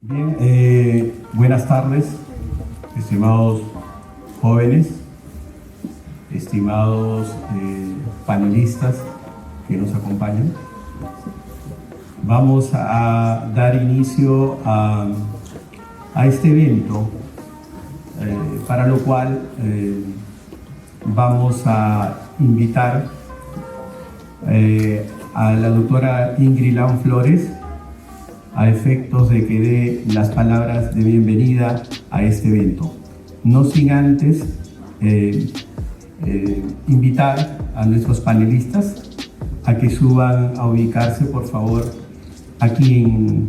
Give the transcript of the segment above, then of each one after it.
Bien, buenas tardes, estimados jóvenes, estimados panelistas que nos acompañan. Vamos a dar inicio a este evento, para lo cual vamos a invitar a la doctora Ingrid Lam Flores a efectos de que dé las palabras de bienvenida a este evento. No sin antes invitar a nuestros panelistas a que suban a ubicarse, por favor, aquí en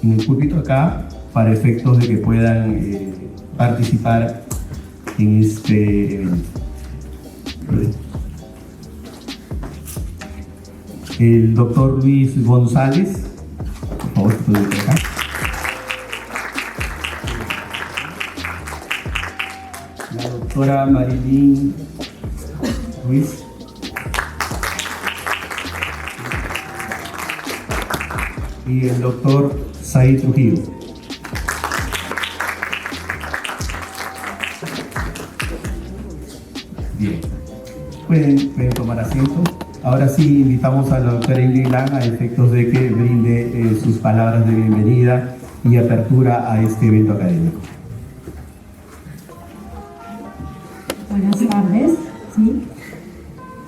el púlpito acá, para efectos de que puedan participar en este evento. El doctor Luis González, por favor, acá. La doctora Marilyn Ruiz. Y el doctor Said Trujillo. Bien, pueden tomar asiento. Ahora sí invitamos a la doctora Ingrid Lam a efectos de que brinde sus palabras de bienvenida y apertura a este evento académico. Buenas tardes. ¿Sí?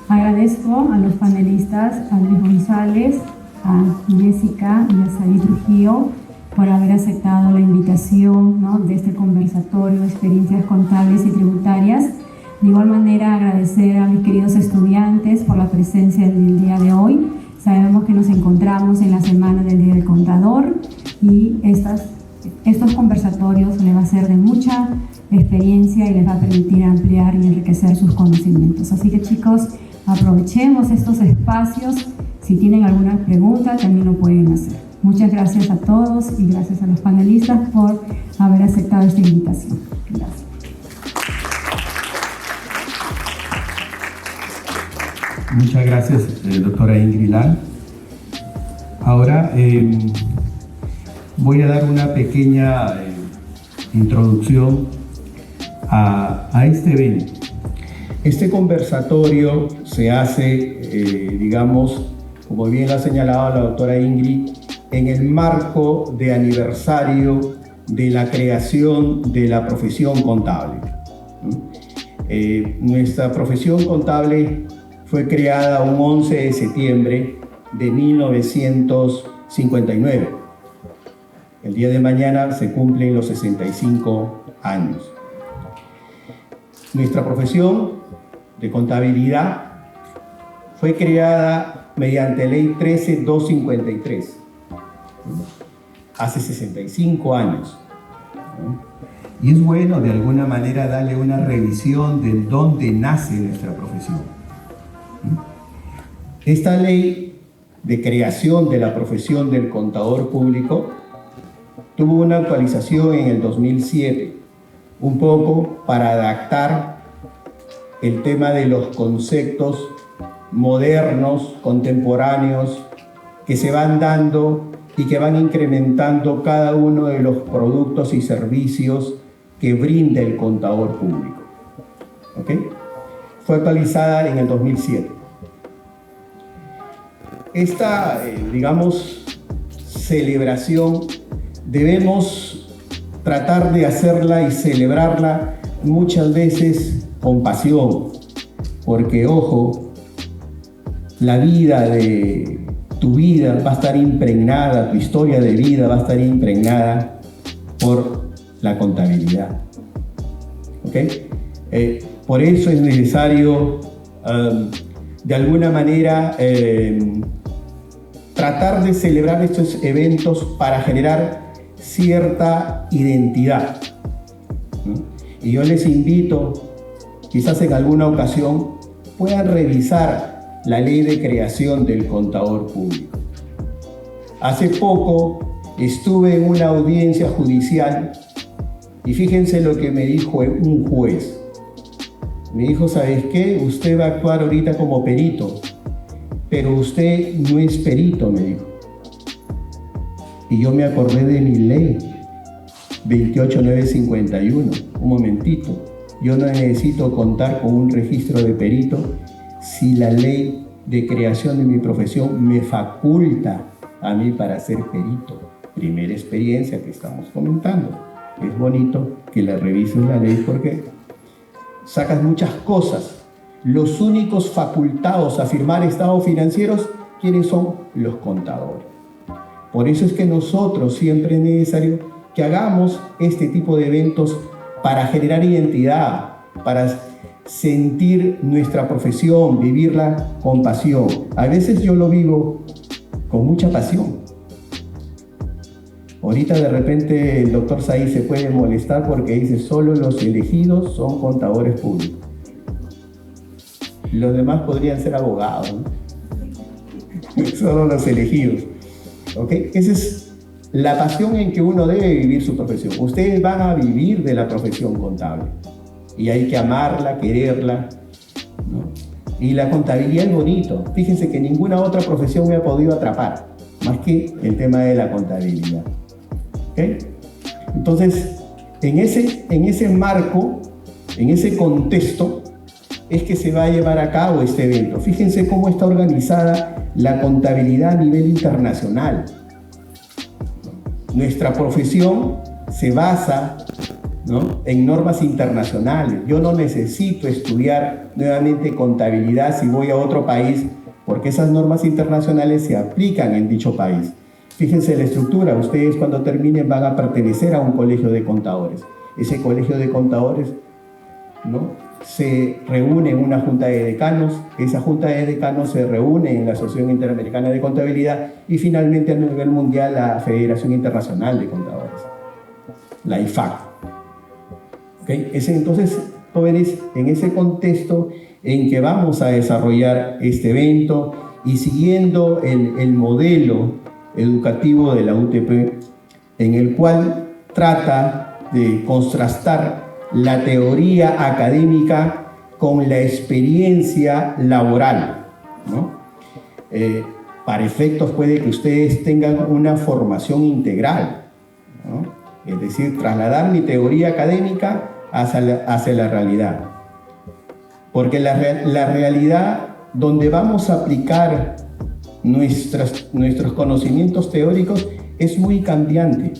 Agradezco a los panelistas, a Luis González, a Jessica y a Said Trujillo por haber aceptado la invitación, ¿no?, de este conversatorio de experiencias contables y tributarias. De igual manera, agradecer a mis queridos estudiantes por la presencia del día de hoy. Sabemos que nos encontramos en la Semana del Día del Contador y estos conversatorios les va a ser de mucha experiencia y les va a permitir ampliar y enriquecer sus conocimientos. Así que, chicos, aprovechemos estos espacios. Si tienen alguna pregunta, también lo pueden hacer. Muchas gracias a todos y gracias a los panelistas por haber aceptado esta invitación. Gracias. Muchas gracias, doctora Ingrid Lam. Ahora voy a dar una pequeña introducción a este evento. Este conversatorio se hace, digamos, como bien lo ha señalado la doctora Ingrid, en el marco de aniversario de la creación de la profesión contable. Nuestra profesión contable fue creada un 11 de septiembre de 1959. El día de mañana se cumplen los 65 años. Nuestra profesión de contabilidad fue creada mediante Ley 13253, hace 65 años. Y es bueno de alguna manera darle una revisión de dónde nace nuestra profesión. Esta ley de creación de la profesión del contador público tuvo una actualización en el 2007, un poco para adaptar el tema de los conceptos modernos, contemporáneos, que se van dando y que van incrementando cada uno de los productos y servicios que brinda el contador público. ¿Okay? Fue actualizada en el 2007. Esta, digamos, celebración debemos tratar de hacerla y celebrarla muchas veces con pasión, porque, ojo, la vida de tu vida va a estar impregnada, tu historia de vida va a estar impregnada por la contabilidad. ¿Okay? Por eso es necesario, de alguna manera, tratar de celebrar estos eventos para generar cierta identidad. Y yo les invito, quizás en alguna ocasión, puedan revisar la ley de creación del contador público. Hace poco estuve en una audiencia judicial y fíjense lo que me dijo un juez. Me dijo, ¿sabes qué? Usted va a actuar ahorita como perito, pero usted no es perito, me dijo. Y yo me acordé de mi ley 28951. Un momentito. Yo no necesito contar con un registro de perito si la ley de creación de mi profesión me faculta a mí para ser perito. Primera experiencia que estamos comentando. Es bonito que la revises la ley porque sacas muchas cosas. Los únicos facultados a firmar estados financieros, ¿quiénes son? Los contadores. Por eso es que nosotros siempre es necesario que hagamos este tipo de eventos para generar identidad, para sentir nuestra profesión, vivirla con pasión. A veces yo lo vivo con mucha pasión. Ahorita de repente el doctor Said se puede molestar porque dice solo los elegidos son contadores públicos. Los demás podrían ser abogados, ¿no? Solo los elegidos. ¿Ok? Esa es la pasión en que uno debe vivir su profesión. Ustedes van a vivir de la profesión contable. Y hay que amarla, quererla, ¿no? Y la contabilidad es bonito. Fíjense que ninguna otra profesión me ha podido atrapar, más que el tema de la contabilidad. ¿Okay? Entonces, en ese marco, en ese contexto, es que se va a llevar a cabo este evento. Fíjense cómo está organizada la contabilidad a nivel internacional. Nuestra profesión se basa, ¿no?, en normas internacionales. Yo no necesito estudiar nuevamente contabilidad si voy a otro país, porque esas normas internacionales se aplican en dicho país. Fíjense la estructura. Ustedes cuando terminen van a pertenecer a un colegio de contadores. Ese colegio de contadores, ¿no?, se reúne en una junta de decanos. Esa junta de decanos se reúne en la Asociación Interamericana de Contabilidad y finalmente a nivel mundial la Federación Internacional de Contadores, la IFAC. ¿Okay? Entonces, jóvenes, en ese contexto en que vamos a desarrollar este evento y siguiendo el modelo educativo de la UTP, en el cual trata de contrastar la teoría académica con la experiencia laboral, ¿no? Para efectos puede que ustedes tengan una formación integral, ¿no? Es decir, trasladar mi teoría académica hacia la realidad. Porque la realidad donde vamos a aplicar nuestros conocimientos teóricos es muy cambiante,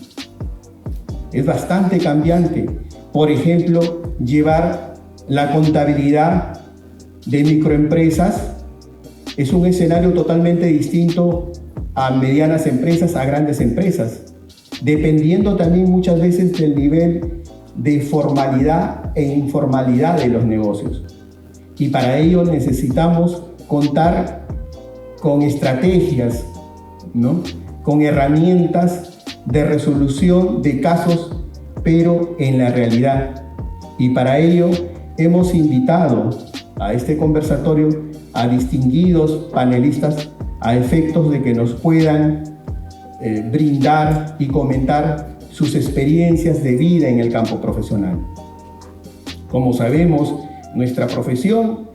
es bastante cambiante. Por ejemplo, llevar la contabilidad de microempresas es un escenario totalmente distinto a medianas empresas, a grandes empresas, dependiendo también muchas veces del nivel de formalidad e informalidad de los negocios. Y para ello necesitamos contar con estrategias, ¿no?, con herramientas de resolución de casos, pero en la realidad. Y para ello hemos invitado a este conversatorio a distinguidos panelistas a efectos de que nos puedan brindar y comentar sus experiencias de vida en el campo profesional. Como sabemos, nuestra profesión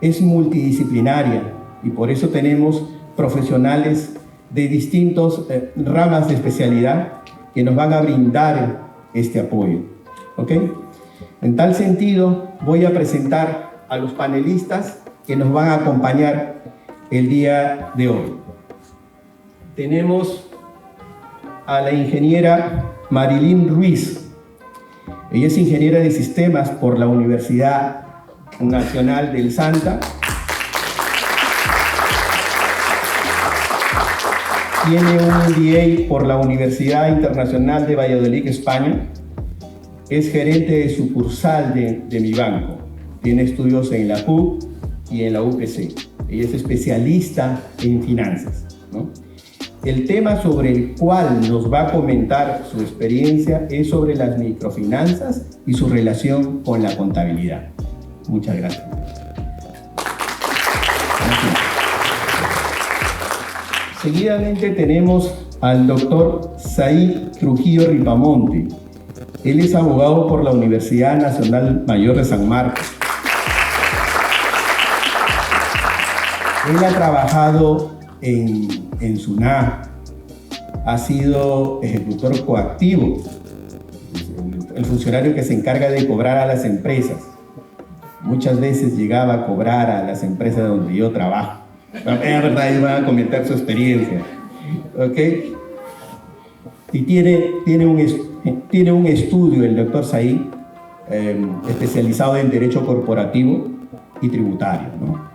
es multidisciplinaria y por eso tenemos profesionales de distintas ramas de especialidad que nos van a brindar este apoyo. ¿Ok? En tal sentido, voy a presentar a los panelistas que nos van a acompañar el día de hoy. Tenemos a la ingeniera Marilyn Ruiz. Ella es ingeniera de sistemas por la Universidad Nacional del Santa. Tiene un MBA por la Universidad Internacional de Valladolid, España. Es gerente de sucursal de mi banco. Tiene estudios en la PUC y en la UPC. Ella es especialista en finanzas, ¿no? El tema sobre el cual nos va a comentar su experiencia es sobre las microfinanzas y su relación con la contabilidad. Muchas gracias. Seguidamente tenemos al doctor Said Trujillo Ripamonte. Él es abogado por la Universidad Nacional Mayor de San Marcos. Él ha trabajado en SUNAT, ha sido ejecutor coactivo, el funcionario que se encarga de cobrar a las empresas. Muchas veces llegaba a cobrar a las empresas donde yo trabajo. Es verdad, ellos van a comentar su experiencia. ¿Ok? Y tiene un estudio, el doctor Said, especializado en Derecho Corporativo y Tributario, ¿no?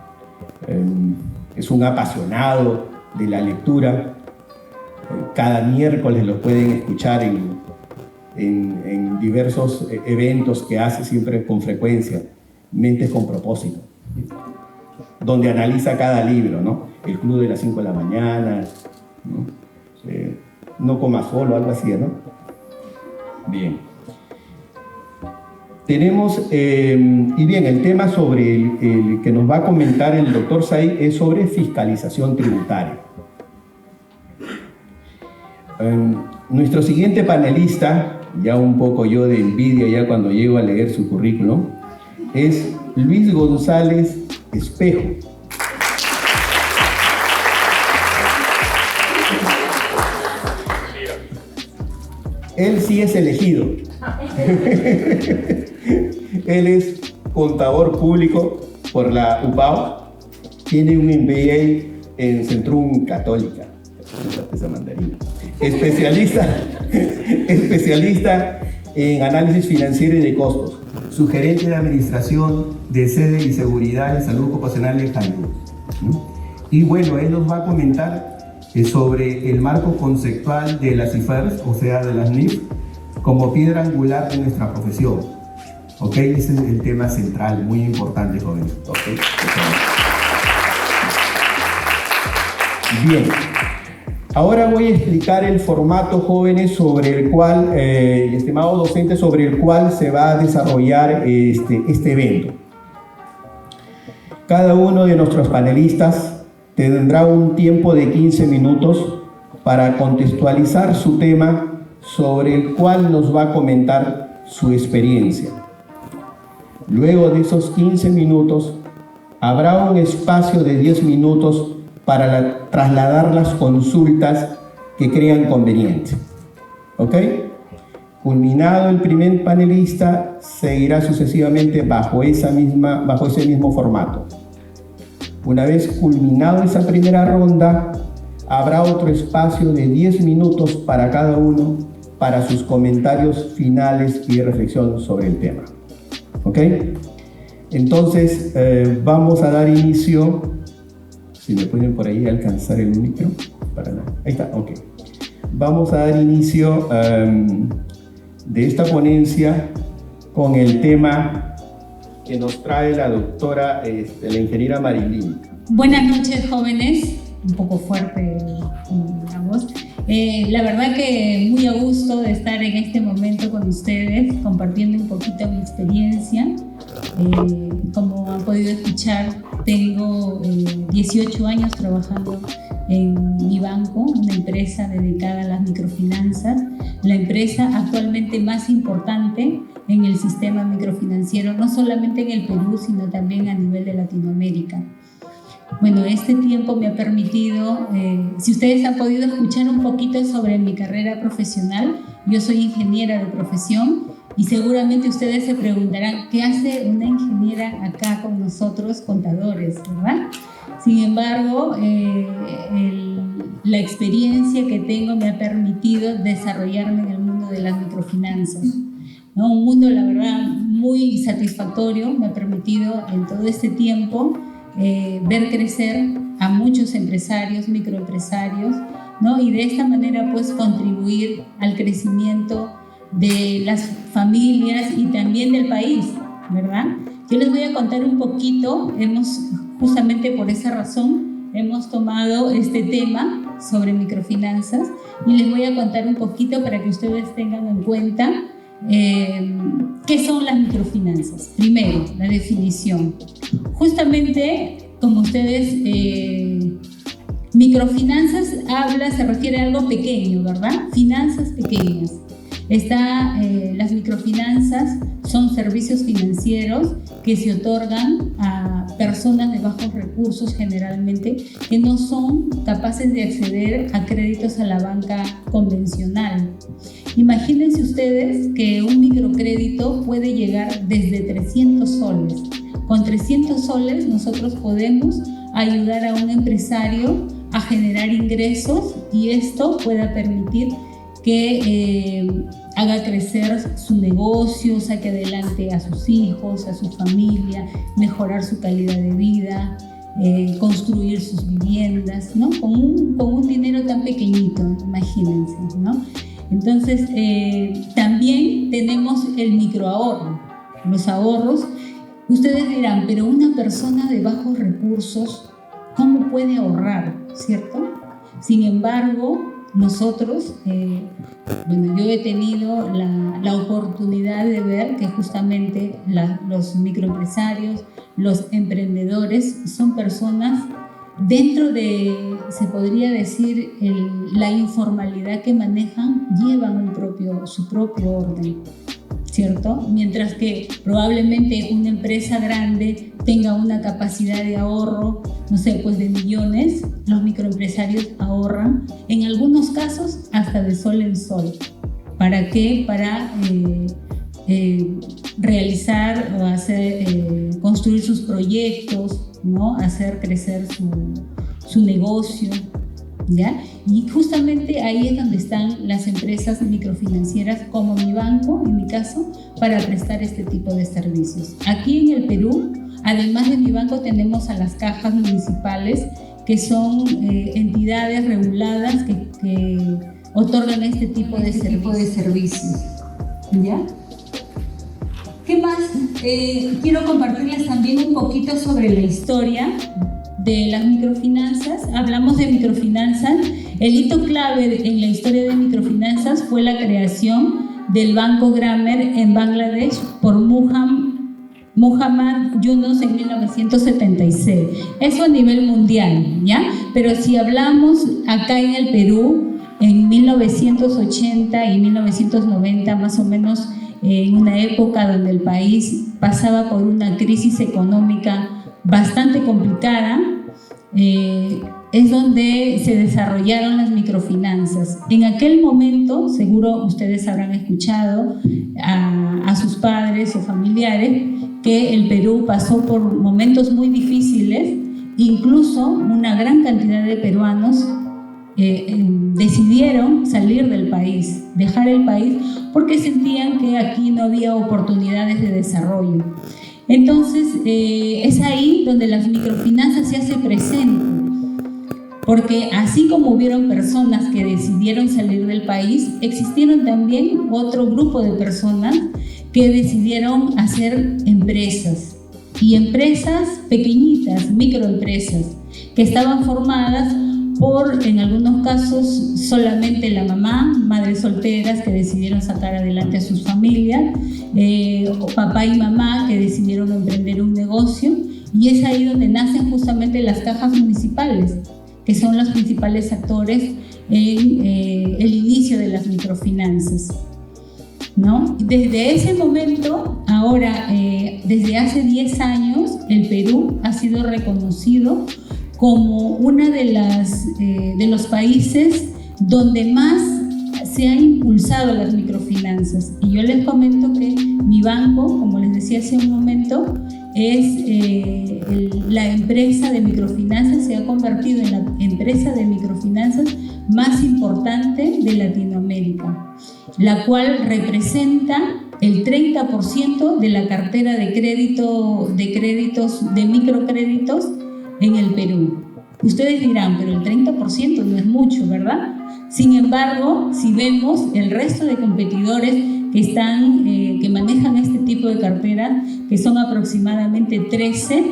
Es un apasionado de la lectura. Cada miércoles lo pueden escuchar en diversos eventos que hace siempre con frecuencia, Mentes con Propósito, donde analiza cada libro, ¿no? El Club de las 5 de la mañana, ¿no? No comas solo, algo así, ¿no? Bien. Tenemos, y bien, el tema sobre el que nos va a comentar el doctor Said es sobre fiscalización tributaria. Nuestro siguiente panelista, ya un poco yo de envidia ya cuando llego a leer su currículum, es Luis González Espejo. Él sí es elegido. Él es contador público por la UPAO, tiene un MBA en Centrum Católica, especialista en análisis financiero y de costos, sugerente de administración de sede y seguridad en salud ocupacional de Jalú. Y bueno, él nos va a comentar sobre el marco conceptual de las IFERS, o sea, de las NIF, como piedra angular de nuestra profesión. ¿Ok? Ese es el tema central, muy importante, jóvenes. ¿Okay? Bien. Ahora voy a explicar el formato, jóvenes, sobre el cual, estimado docente, sobre el cual se va a desarrollar este evento. Cada uno de nuestros panelistas tendrá un tiempo de 15 minutos para contextualizar su tema, sobre el cual nos va a comentar su experiencia. Luego de esos 15 minutos, habrá un espacio de 10 minutos para trasladar las consultas que crean conveniente. ¿Ok? Culminado el primer panelista, seguirá sucesivamente bajo ese mismo formato. Una vez culminado esa primera ronda, habrá otro espacio de 10 minutos para cada uno para sus comentarios finales y reflexión sobre el tema. ¿Ok? Entonces, vamos a dar inicio. Si me pueden por ahí alcanzar el micro. Ahí está, ok. Vamos a dar inicio de esta ponencia con el tema que nos trae la doctora, la ingeniera Marilyn. Buenas noches, jóvenes. Un poco fuerte la voz. La verdad que muy a gusto de estar en este momento con ustedes, compartiendo un poquito mi experiencia. Como han podido escuchar, tengo 18 años trabajando en mi banco, una empresa dedicada a las microfinanzas, la empresa actualmente más importante en el sistema microfinanciero, no solamente en el Perú, sino también a nivel de Latinoamérica. Bueno, este tiempo me ha permitido, si ustedes han podido escuchar un poquito sobre mi carrera profesional, yo soy ingeniera de profesión y seguramente ustedes se preguntarán, ¿qué hace una ingeniera acá con nosotros, contadores, verdad? Sin embargo, la experiencia que tengo me ha permitido desarrollarme en el mundo de las microfinanzas, ¿no? Un mundo, la verdad, muy satisfactorio. Me ha permitido en todo este tiempo ver crecer a muchos empresarios, microempresarios, ¿no? Y de esta manera pues contribuir al crecimiento de las familias y también del país, ¿verdad? Yo les voy a contar un poquito, justamente por esa razón, hemos tomado este tema sobre microfinanzas y les voy a contar un poquito para que ustedes tengan en cuenta ¿qué son las microfinanzas? Primero, la definición. Justamente, como ustedes, microfinanzas se refiere a algo pequeño, ¿verdad? Finanzas pequeñas. Las microfinanzas son servicios financieros que se otorgan a personas de bajos recursos generalmente que no son capaces de acceder a créditos a la banca convencional. Imagínense ustedes que un microcrédito puede llegar desde 300 soles. Con 300 soles nosotros podemos ayudar a un empresario a generar ingresos y esto pueda permitir que haga crecer su negocio, saque adelante a sus hijos, a su familia, mejorar su calidad de vida, construir sus viviendas, ¿no? Con un dinero tan pequeñito, imagínense, ¿no? Entonces, también tenemos el microahorro, los ahorros. Ustedes dirán, pero una persona de bajos recursos, ¿cómo puede ahorrar, cierto? Sin embargo, nosotros, yo he tenido la oportunidad de ver que justamente los microempresarios, los emprendedores son personas dentro de, se podría decir, la informalidad que manejan, llevan su propio orden, ¿cierto? Mientras que probablemente una empresa grande tenga una capacidad de ahorro, no sé, pues de millones, los microempresarios ahorran, en algunos casos hasta de sol en sol. ¿Para qué? Para realizar o construir sus proyectos, ¿no? Hacer crecer su negocio, ¿ya? Y justamente ahí es donde están las empresas microfinancieras como mi banco, en mi caso, para prestar este tipo de servicios. Aquí en el Perú, además de mi banco, tenemos a las cajas municipales, que son entidades reguladas que otorgan este tipo de servicios. ¿Ya? ¿Qué más? Quiero compartirles también un poquito sobre la historia de las microfinanzas. Hablamos de microfinanzas. El hito clave en la historia de microfinanzas fue la creación del Banco Grameen en Bangladesh por Muhammad Yunus en 1976. Eso a nivel mundial, ¿ya? Pero si hablamos acá en el Perú, en 1980 y 1990, más o menos, en una época donde el país pasaba por una crisis económica bastante complicada, es donde se desarrollaron las microfinanzas. En aquel momento, seguro ustedes habrán escuchado a sus padres o familiares que el Perú pasó por momentos muy difíciles, incluso una gran cantidad de peruanos decidieron salir del país, dejar el país, porque sentían que aquí no había oportunidades de desarrollo. Entonces, es ahí donde las microfinanzas se hacen presentes, porque así como hubieron personas que decidieron salir del país, existieron también otro grupo de personas que decidieron hacer empresas, y empresas pequeñitas, microempresas, que estaban formadas por, en algunos casos, solamente la mamá, madres solteras que decidieron sacar adelante a sus familias, o papá y mamá que decidieron emprender un negocio, y es ahí donde nacen justamente las cajas municipales, que son los principales actores en el inicio de las microfinanzas, ¿no? Desde ese momento, ahora, desde hace 10 años, el Perú ha sido reconocido como uno de los países donde más se han impulsado las microfinanzas. Y yo les comento que mi banco, como les decía hace un momento, es la empresa de microfinanzas, se ha convertido en la empresa de microfinanzas más importante de Latinoamérica, la cual representa el 30% de la cartera de microcréditos en el Perú. Ustedes dirán, pero el 30% no es mucho, ¿verdad? Sin embargo, si vemos el resto de competidores que manejan este tipo de cartera, que son aproximadamente 13,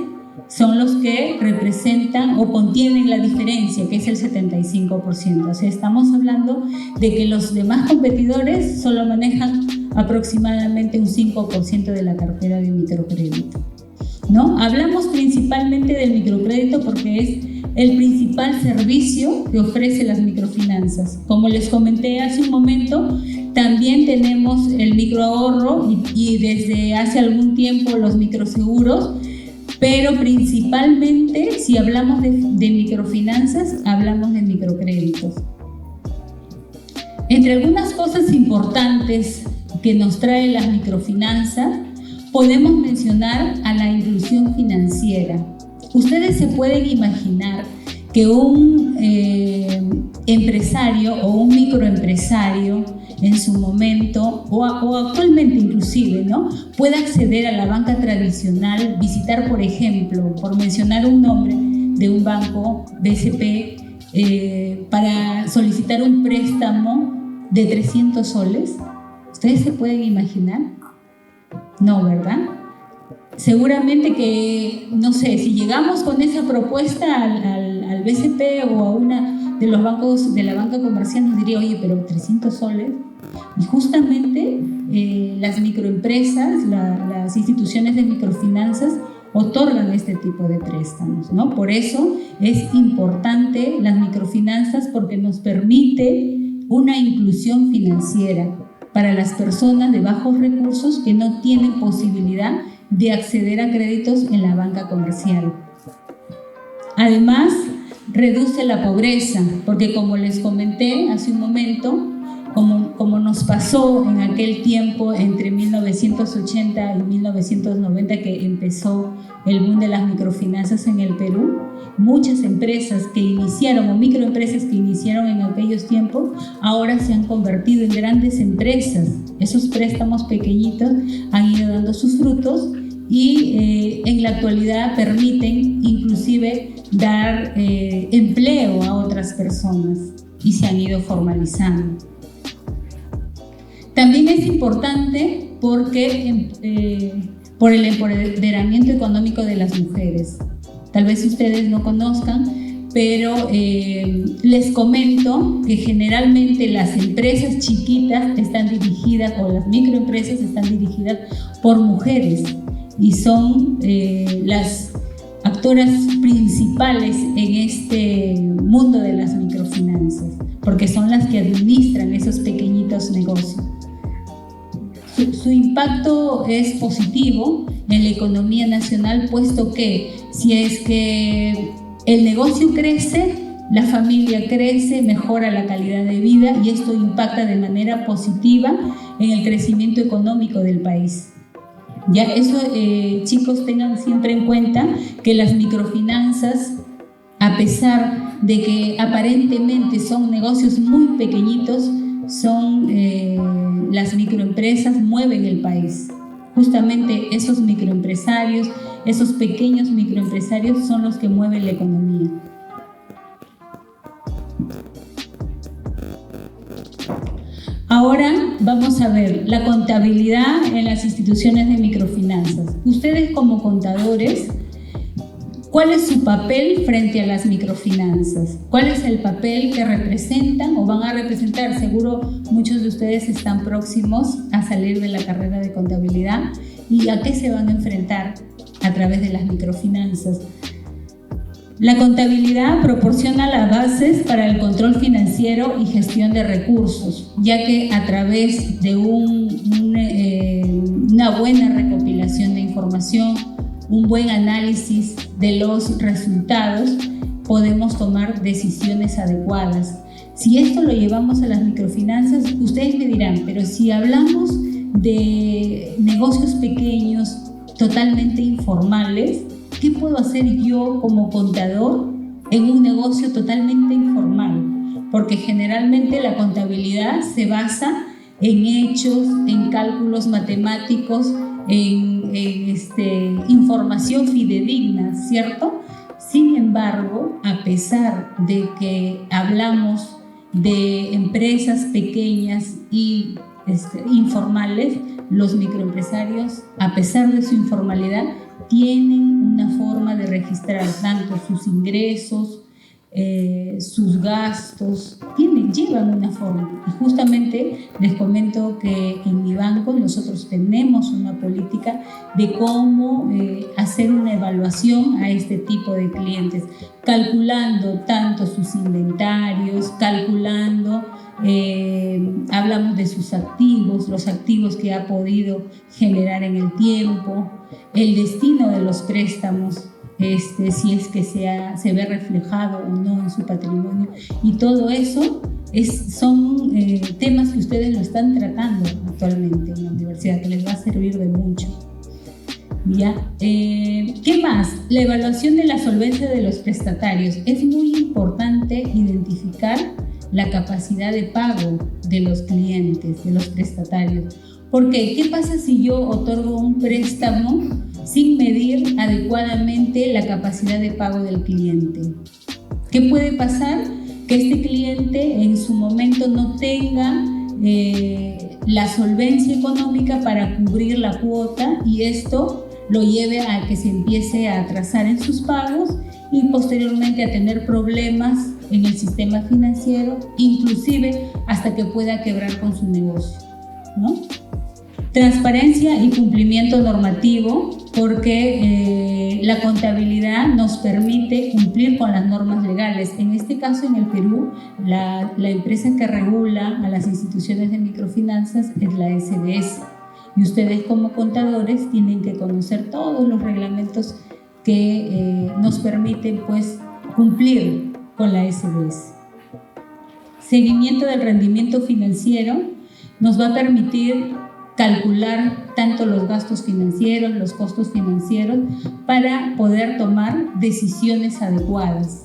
son los que representan o contienen la diferencia, que es el 75%. O sea, estamos hablando de que los demás competidores solo manejan aproximadamente un 5% de la cartera de microcrédito, ¿no? Hablamos principalmente del microcrédito porque es el principal servicio que ofrece las microfinanzas. Como les comenté hace un momento, También tenemos el microahorro y desde hace algún tiempo los microseguros, pero principalmente si hablamos de microfinanzas, hablamos de microcréditos. Entre algunas cosas importantes que nos traen las microfinanzas, podemos mencionar a la inclusión financiera. Ustedes se pueden imaginar que un empresario o un microempresario en su momento o actualmente inclusive, ¿no?, pueda acceder a la banca tradicional, visitar, por ejemplo, por mencionar un nombre de un banco, BCP, para solicitar un préstamo de 300 soles. ¿Ustedes se pueden imaginar? No, ¿verdad? Seguramente que, no sé, si llegamos con esa propuesta al BCP o a una de los bancos de la banca comercial, nos diría, oye, pero 300 soles. Y justamente las microempresas, las instituciones de microfinanzas otorgan este tipo de préstamos, ¿no? Por eso es importante las microfinanzas, porque nos permite una inclusión financiera para las personas de bajos recursos que no tienen posibilidad de acceder a créditos en la banca comercial. Además, reduce la pobreza, porque como les comenté hace un momento, como nos pasó en aquel tiempo entre 1980 y 1990 que empezó el boom de las microfinanzas en el Perú, muchas empresas que iniciaron o microempresas que iniciaron en aquellos tiempos ahora se han convertido en grandes empresas. Esos préstamos pequeñitos han ido dando sus frutos y en la actualidad permiten inclusive dar empleo a otras personas y se han ido formalizando. También es importante porque por el empoderamiento económico de las mujeres. Tal vez ustedes no conozcan, pero les comento que generalmente las empresas chiquitas están dirigidas, o las microempresas están dirigidas por mujeres, y son las actoras principales en este mundo de las microfinanzas, porque son las que administran esos pequeñitos negocios. Su impacto es positivo en la economía nacional, puesto que si es que el negocio crece, la familia crece, mejora la calidad de vida y esto impacta de manera positiva en el crecimiento económico del país. Ya eso, chicos, tengan siempre en cuenta que las microfinanzas, a pesar de que aparentemente son negocios muy pequeñitos, son las microempresas mueven el país. Justamente esos microempresarios, esos pequeños microempresarios son los que mueven la economía. Ahora vamos a ver la contabilidad en las instituciones de microfinanzas. Ustedes como contadores, ¿cuál es su papel frente a las microfinanzas? ¿Cuál es el papel que representan o van a representar? Seguro muchos de ustedes están próximos a salir de la carrera de contabilidad. ¿Y a qué se van a enfrentar a través de las microfinanzas? La contabilidad proporciona las bases para el control financiero y gestión de recursos, ya que a través de una buena recopilación de información, un buen análisis de los resultados, podemos tomar decisiones adecuadas. Si esto lo llevamos a las microfinanzas, ustedes me dirán, pero si hablamos de negocios pequeños, totalmente informales, ¿qué puedo hacer yo como contador en un negocio totalmente informal? Porque generalmente la contabilidad se basa en hechos, en cálculos matemáticos, en información fidedigna, ¿cierto? Sin embargo, a pesar de que hablamos de empresas pequeñas y informales, los microempresarios, a pesar de su informalidad, tienen una forma de registrar tanto sus ingresos, sus gastos, llevan una forma. Y justamente les comento que en mi banco nosotros tenemos una política de cómo hacer una evaluación a este tipo de clientes, calculando tanto sus inventarios, calculando, hablamos de sus activos, los activos que ha podido generar en el tiempo, el destino de los préstamos, si es que se ve reflejado o no en su patrimonio, y todo eso son temas que ustedes lo están tratando actualmente en la universidad, que les va a servir de mucho. ¿Ya? ¿Qué más? La evaluación de la solvencia de los prestatarios. Es muy importante identificar la capacidad de pago de los clientes, de los prestatarios. ¿Por qué? ¿Qué pasa si yo otorgo un préstamo sin medir adecuadamente la capacidad de pago del cliente? ¿Qué puede pasar? Que este cliente en su momento no tenga la solvencia económica para cubrir la cuota, y esto lo lleve a que se empiece a atrasar en sus pagos y posteriormente a tener problemas en el sistema financiero, inclusive hasta que pueda quebrar con su negocio, ¿no? Transparencia y cumplimiento normativo, porque la contabilidad nos permite cumplir con las normas legales. En este caso, en el Perú, la empresa que regula a las instituciones de microfinanzas es la SBS. Y ustedes como contadores tienen que conocer todos los reglamentos que nos permiten, pues, cumplir con la SBS. Seguimiento del rendimiento financiero nos va a permitir calcular tanto los gastos financieros, los costos financieros, para poder tomar decisiones adecuadas,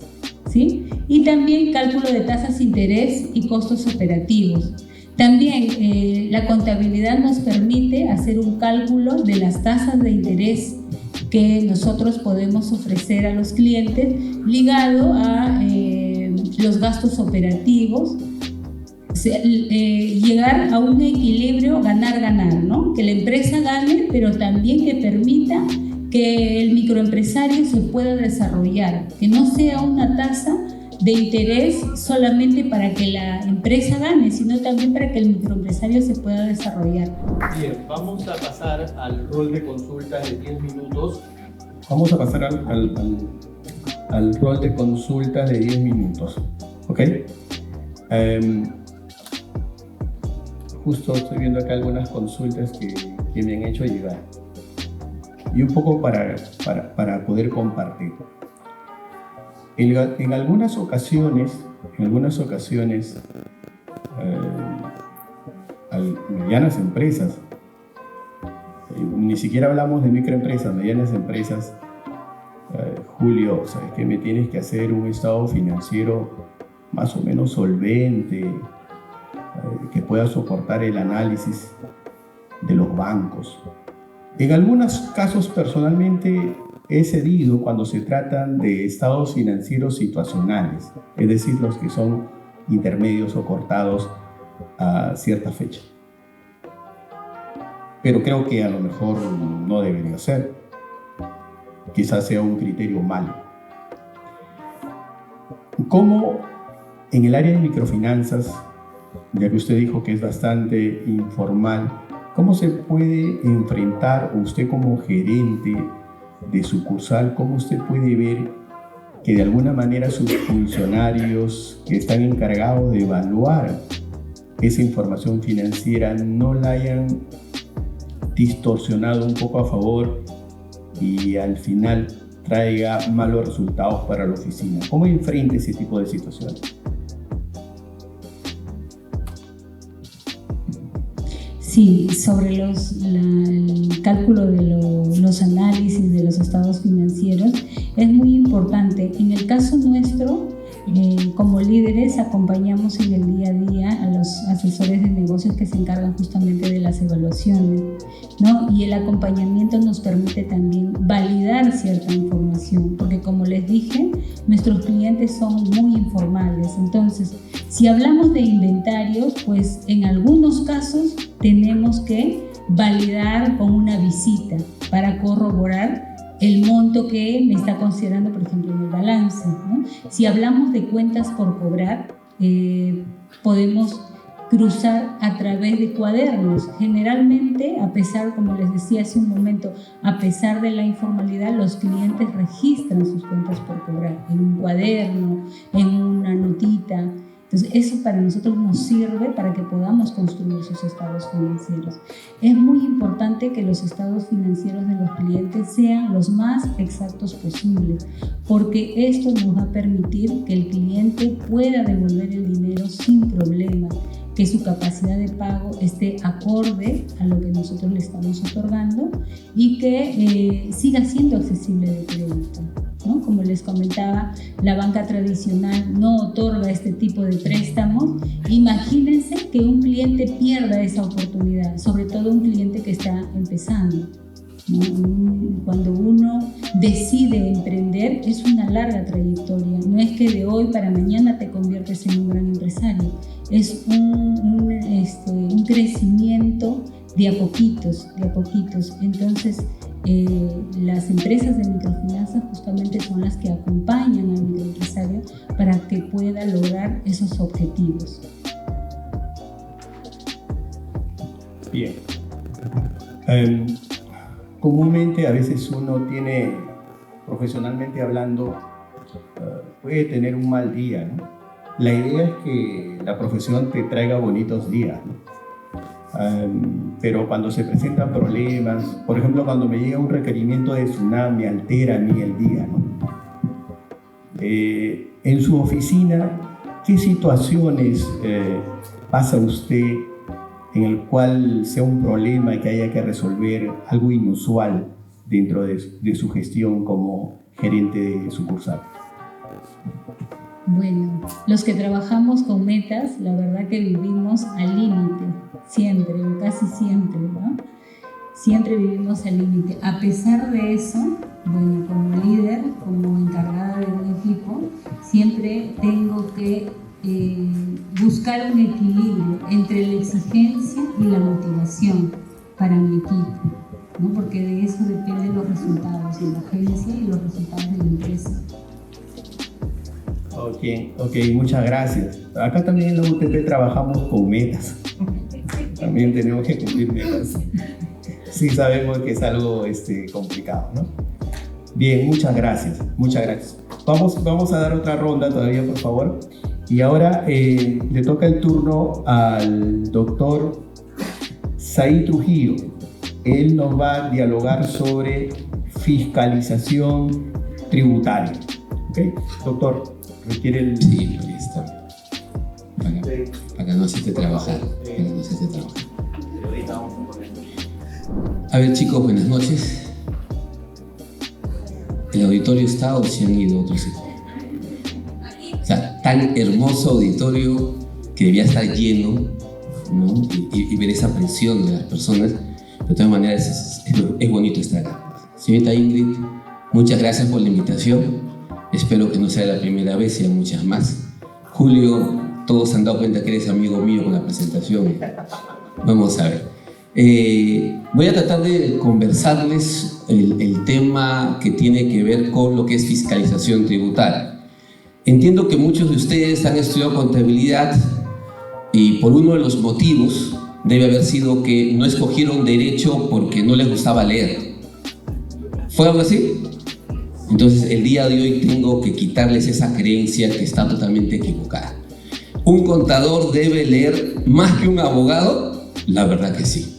¿sí? Y también cálculo de tasas de interés y costos operativos. También la contabilidad nos permite hacer un cálculo de las tasas de interés que nosotros podemos ofrecer a los clientes, ligado a los gastos operativos. Llegar a un equilibrio ganar-ganar, ¿no? Que la empresa gane, pero también que permita que el microempresario se pueda desarrollar, que no sea una tasa de interés solamente para que la empresa gane, sino también para que el microempresario se pueda desarrollar. Bien, vamos a pasar al rol de consultas de 10 minutos. Vamos a pasar al rol de consultas de 10 minutos, ¿ok? Justo estoy viendo acá algunas consultas que me han hecho llegar, y un poco para poder compartir. En algunas ocasiones, medianas empresas, ni siquiera hablamos de microempresas, medianas empresas, Julio, ¿sabes qué? Me tienes que hacer un estado financiero más o menos solvente, que pueda soportar el análisis de los bancos. En algunos casos, personalmente, he cedido cuando se tratan de estados financieros situacionales, es decir, los que son intermedios o cortados a cierta fecha. Pero creo que a lo mejor no debería ser. Quizás sea un criterio malo. ¿Cómo en el área de microfinanzas, ya que usted dijo que es bastante informal, cómo se puede enfrentar, usted como gerente de sucursal, cómo usted puede ver que de alguna manera sus funcionarios que están encargados de evaluar esa información financiera no la hayan distorsionado un poco a favor y al final traiga malos resultados para la oficina? ¿Cómo enfrenta ese tipo de situaciones? Sí, sobre el cálculo de los análisis de los estados financieros es muy importante. En el caso nuestro, como líderes, acompañamos en el día a día a los asesores de negocios que se encargan justamente de las evaluaciones, ¿no? Y el acompañamiento nos permite también validar cierta información, porque como les dije, nuestros clientes son muy informales. Entonces, si hablamos de inventario, pues en algunos casos tenemos que validar con una visita para corroborar el monto que me está considerando, por ejemplo, en el balance, ¿no? Si hablamos de cuentas por cobrar, podemos cruzar a través de cuadernos. Generalmente, a pesar, como les decía hace un momento, a pesar de la informalidad, los clientes registran sus cuentas por cobrar en un cuaderno, en una notita. Entonces, eso para nosotros nos sirve para que podamos construir sus estados financieros. Es muy importante que los estados financieros de los clientes sean los más exactos posibles, porque esto nos va a permitir que el cliente pueda devolver el dinero sin problemas, que su capacidad de pago esté acorde a lo que nosotros le estamos otorgando y que siga siendo accesible de crédito, ¿no? Como les comentaba, la banca tradicional no otorga este tipo de préstamos. Imagínense que un cliente pierda esa oportunidad, sobre todo un cliente que está empezando, ¿no? Cuando uno decide emprender es una larga trayectoria, no es que de hoy para mañana te conviertes en un gran empresario, es un crecimiento de a poquitos. Entonces las empresas de microfinanzas justamente son las que acompañan al microempresario para que pueda lograr esos objetivos. Bien. Comúnmente a veces uno tiene, profesionalmente hablando, puede tener un mal día, ¿no? La idea es que la profesión te traiga bonitos días, ¿no? Pero cuando se presentan problemas, por ejemplo, cuando me llega un requerimiento de tsunami, altera a mí el día, ¿no? En su oficina, ¿qué situaciones pasa usted en el cual sea un problema que haya que resolver, algo inusual dentro de su gestión como gerente de sucursal? Bueno, los que trabajamos con metas, la verdad que vivimos al límite, siempre o casi siempre, ¿no? Siempre vivimos al límite. A pesar de eso, bueno, como líder, como encargada de un equipo, siempre tengo que buscar un equilibrio entre la exigencia y la motivación para mi equipo, ¿no? Porque de eso dependen los resultados de la agencia y los resultados de la empresa. Ok, muchas gracias. Acá también en la UTP trabajamos con metas. También tenemos que cumplir metas. Sí sabemos que es algo complicado, ¿no? Bien, muchas gracias. Vamos a dar otra ronda todavía, por favor. Y ahora le toca el turno al doctor Said Trujillo. Él nos va a dialogar sobre fiscalización tributaria. ¿Ok? Doctor, requiere el... Sí, ahí está. Para no hacerte trabajar. A ver, chicos, buenas noches. ¿El auditorio está o se han ido a otro sitio? O sea, tan hermoso auditorio que debía estar lleno, ¿no? Y ver esa presión de las personas. De todas maneras, es bonito estar acá. Señorita Ingrid, muchas gracias por la invitación. Espero que no sea la primera vez, sean muchas más. Julio, todos se han dado cuenta que eres amigo mío con la presentación. Vamos a ver. Voy a tratar de conversarles el tema que tiene que ver con lo que es fiscalización tributaria. Entiendo que muchos de ustedes han estudiado contabilidad y por uno de los motivos debe haber sido que no escogieron derecho porque no les gustaba leer. ¿Fue algo así? Entonces el día de hoy tengo que quitarles esa creencia que está totalmente equivocada. ¿Un contador debe leer más que un abogado? La verdad que sí.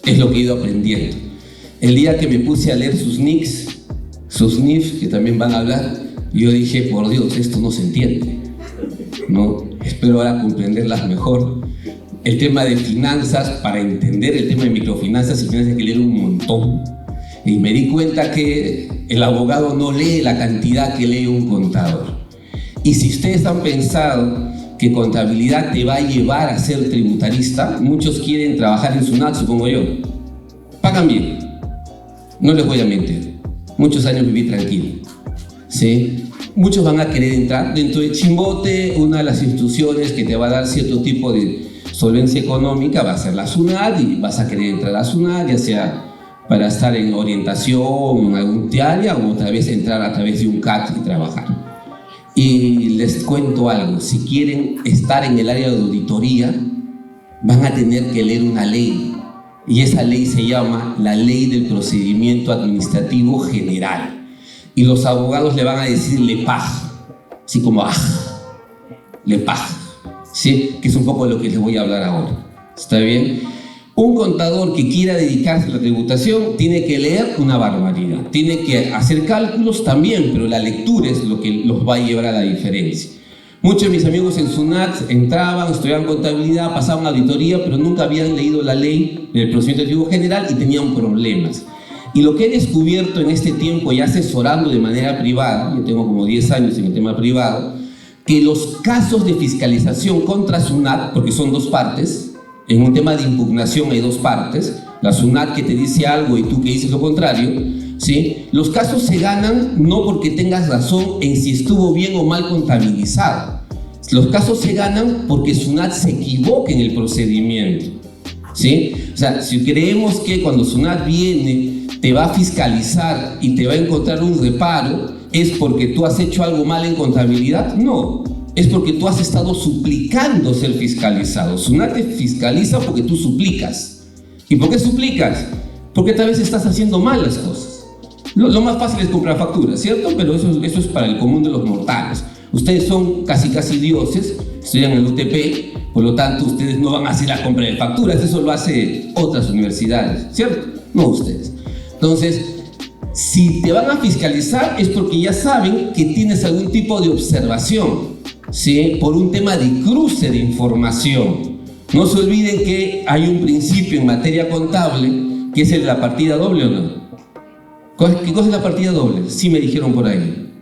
Es lo que he ido aprendiendo. El día que me puse a leer sus NICs, sus NIFs, que también van a hablar, yo dije, por Dios, esto no se entiende, ¿no? Espero ahora comprenderlas mejor. El tema de finanzas, para entender el tema de microfinanzas y finanzas hay que leer un montón. Y me di cuenta que el abogado no lee la cantidad que lee un contador. Y si ustedes han pensado que contabilidad te va a llevar a ser tributarista, muchos quieren trabajar en SUNAT, supongo yo. Pagan bien, no les voy a mentir. Muchos años viví tranquilo, ¿sí? Muchos van a querer entrar dentro de Chimbote, una de las instituciones que te va a dar cierto tipo de solvencia económica va a ser la SUNAT y vas a querer entrar a la SUNAT, ya sea para estar en orientación en algún área o tal vez entrar a través de un CAT y trabajar. Y les cuento algo, si quieren estar en el área de auditoría, van a tener que leer una ley, y esa ley se llama la Ley del Procedimiento Administrativo General. Y los abogados le van a decir LEPAG, así como LEPAG, ¿sí? Que es un poco de lo que les voy a hablar ahora. ¿Está bien? Un contador que quiera dedicarse a la tributación tiene que leer una barbaridad, tiene que hacer cálculos también, pero la lectura es lo que los va a llevar a la diferencia. Muchos de mis amigos en SUNAT entraban, estudiaban contabilidad, pasaban auditoría, pero nunca habían leído la ley del procedimiento administrativo general y tenían problemas. Y lo que he descubierto en este tiempo, ya asesorando de manera privada, yo tengo como 10 años en el tema privado, que los casos de fiscalización contra SUNAT, porque son dos partes, en un tema de impugnación hay dos partes, la SUNAT que te dice algo y tú que dices lo contrario, ¿sí? Los casos se ganan no porque tengas razón en si estuvo bien o mal contabilizado. Los casos se ganan porque SUNAT se equivoca en el procedimiento, ¿sí? O sea, si creemos que cuando SUNAT viene te va a fiscalizar y te va a encontrar un reparo, ¿es porque tú has hecho algo mal en contabilidad? No, es porque tú has estado suplicando ser fiscalizado. SUNAT te fiscaliza porque tú suplicas. ¿Y por qué suplicas? Porque tal vez estás haciendo mal las cosas. Lo más fácil es comprar facturas, ¿cierto? Pero eso es para el común de los mortales. Ustedes son casi dioses, estudian en el UTP, por lo tanto ustedes no van a hacer la compra de facturas, eso lo hace otras universidades, ¿cierto? No ustedes. Entonces, si te van a fiscalizar es porque ya saben que tienes algún tipo de observación, ¿sí? Por un tema de cruce de información. No se olviden que hay un principio en materia contable que es el de la partida doble, ¿o no? ¿Qué cosa es la partida doble? Sí me dijeron por ahí.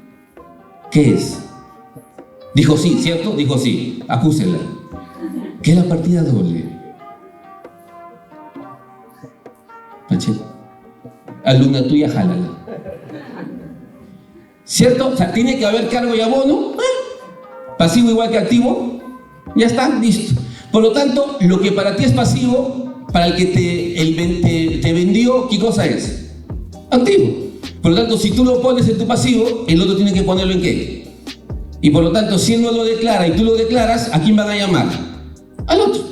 ¿Qué es? Dijo sí, ¿cierto? Dijo sí. Acúsela. ¿Qué es la partida doble? Pacheco. Alumna tuya, jálala. ¿Cierto? O sea, tiene que haber cargo y abono. Pasivo igual que activo. Ya está, listo. Por lo tanto, lo que para ti es pasivo, para el que te vendió, ¿qué cosa es? Activo. Por lo tanto, si tú lo pones en tu pasivo, el otro tiene que ponerlo en qué. Y por lo tanto, si él no lo declara y tú lo declaras, ¿a quién van a llamar? Al otro.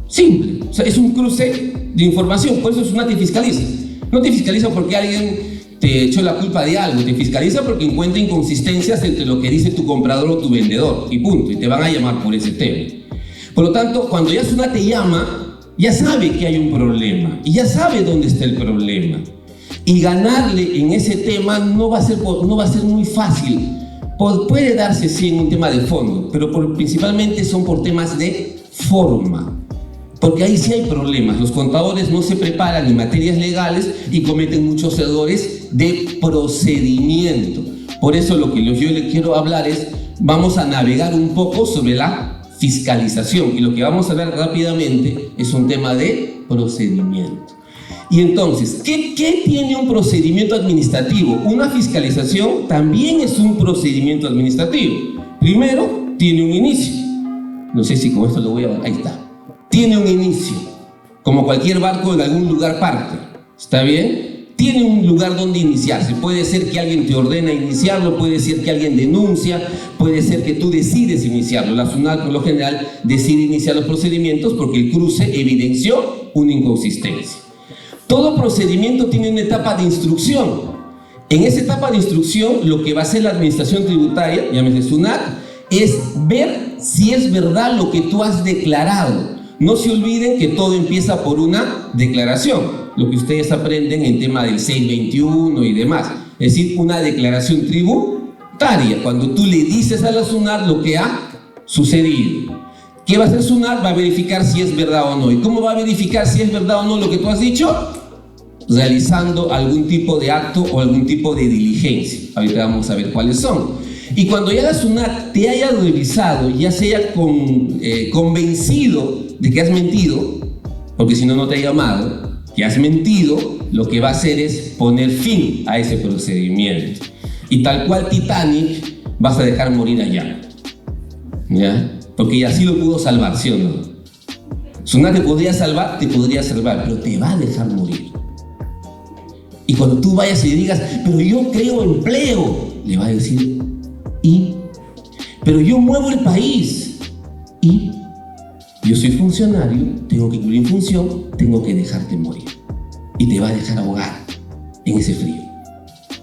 Simple. O sea, es un cruce de información. Por eso SUNAT te fiscaliza. No te fiscaliza porque alguien te echó la culpa de algo. Te fiscaliza porque encuentra inconsistencias entre lo que dice tu comprador o tu vendedor. Y punto. Y te van a llamar por ese tema. Por lo tanto, cuando ya SUNAT te llama, ya sabe que hay un problema. Y ya sabe dónde está el problema. Y ganarle en ese tema no va a ser muy fácil. Puede darse sí en un tema de fondo, pero principalmente son por temas de forma. Porque ahí sí hay problemas. Los contadores no se preparan en materias legales y cometen muchos errores de procedimiento. Por eso lo que yo le quiero hablar es, vamos a navegar un poco sobre la fiscalización. Y lo que vamos a ver rápidamente es un tema de procedimiento. Y entonces, ¿qué tiene un procedimiento administrativo? Una fiscalización también es un procedimiento administrativo. Primero, tiene un inicio. No sé si con esto lo voy a ver. Ahí está. Tiene un inicio. Como cualquier barco en algún lugar parte. ¿Está bien? Tiene un lugar donde iniciarse. Puede ser que alguien te ordena iniciarlo, puede ser que alguien denuncia, puede ser que tú decides iniciarlo. La SUNAT, por lo general, decide iniciar los procedimientos porque el cruce evidenció una inconsistencia. Todo procedimiento tiene una etapa de instrucción. En esa etapa de instrucción, lo que va a hacer la administración tributaria, llámese SUNAT, es ver si es verdad lo que tú has declarado. No se olviden que todo empieza por una declaración, lo que ustedes aprenden en tema del 621 y demás. Es decir, una declaración tributaria, cuando tú le dices a la SUNAT lo que ha sucedido. ¿Qué va a hacer SUNAT? Va a verificar si es verdad o no. ¿Y cómo va a verificar si es verdad o no lo que tú has dicho? Realizando algún tipo de acto o algún tipo de diligencia. Ahorita vamos a ver cuáles son. Y cuando ya la SUNAT te haya revisado, ya se haya convencido de que has mentido, porque si no, no te ha llamado, que has mentido, lo que va a hacer es poner fin a ese procedimiento. Y tal cual Titanic, vas a dejar morir allá. ¿Ya? Porque así lo pudo salvar, ¿sí o no? SUNAT te podría salvar, pero te va a dejar morir. Y cuando tú vayas y le digas, pero yo creo empleo, le va a decir, ¿y? Pero yo muevo el país, ¿y? Yo soy funcionario, tengo que cumplir función, tengo que dejarte morir. Y te va a dejar ahogar en ese frío.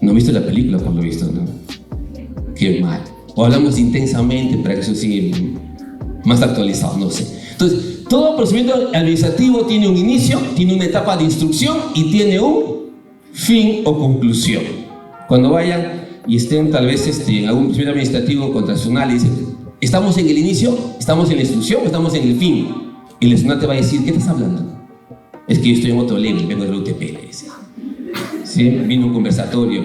No he visto la película, por lo visto, ¿no? Qué mal. O hablamos intensamente para que eso siga más actualizado, no sé. Entonces, todo procedimiento administrativo tiene un inicio, tiene una etapa de instrucción y tiene un fin o conclusión. Cuando vayan y estén tal vez en algún procedimiento administrativo contra el SUNAT, le dicen, ¿estamos en el inicio? ¿Estamos en la instrucción? ¿Estamos en el fin? Y el SUNAT te va a decir, ¿qué estás hablando? Es que yo estoy en otro level, vengo de la UTP, le dice. ¿Sí? Vino un conversatorio.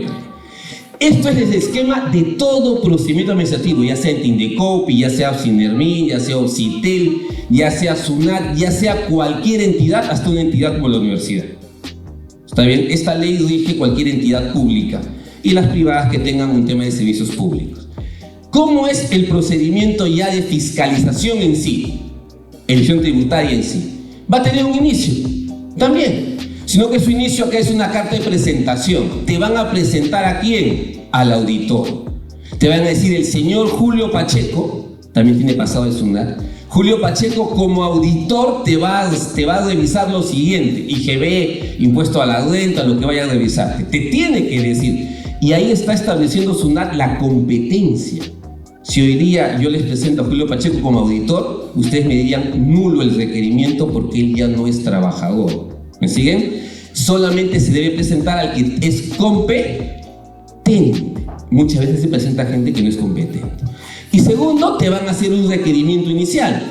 Esto es el esquema de todo procedimiento administrativo, ya sea en Tindecopi, ya sea Sinermin, ya sea Obsitel, ya sea SUNAT, ya sea cualquier entidad, hasta una entidad como la universidad. ¿Está bien? Esta ley rige cualquier entidad pública y las privadas que tengan un tema de servicios públicos. ¿Cómo es el procedimiento ya de fiscalización en sí? Elección tributaria en sí. Va a tener un inicio, también. Sino que su inicio acá es una carta de presentación. Te van a presentar ¿a quién? Al auditor. Te van a decir, el señor Julio Pacheco, también tiene pasado de SUNAT, Julio Pacheco como auditor te va a revisar lo siguiente, IGB, impuesto a la renta, lo que vaya a revisarte. Te tiene que decir. Y ahí está estableciendo SUNAT la competencia. Si hoy día yo les presento a Julio Pacheco como auditor, ustedes me dirían nulo el requerimiento porque él ya no es trabajador. ¿Me siguen? Solamente se debe presentar al que es competente. Muchas veces se presenta gente que no es competente. Y segundo, te van a hacer un requerimiento inicial.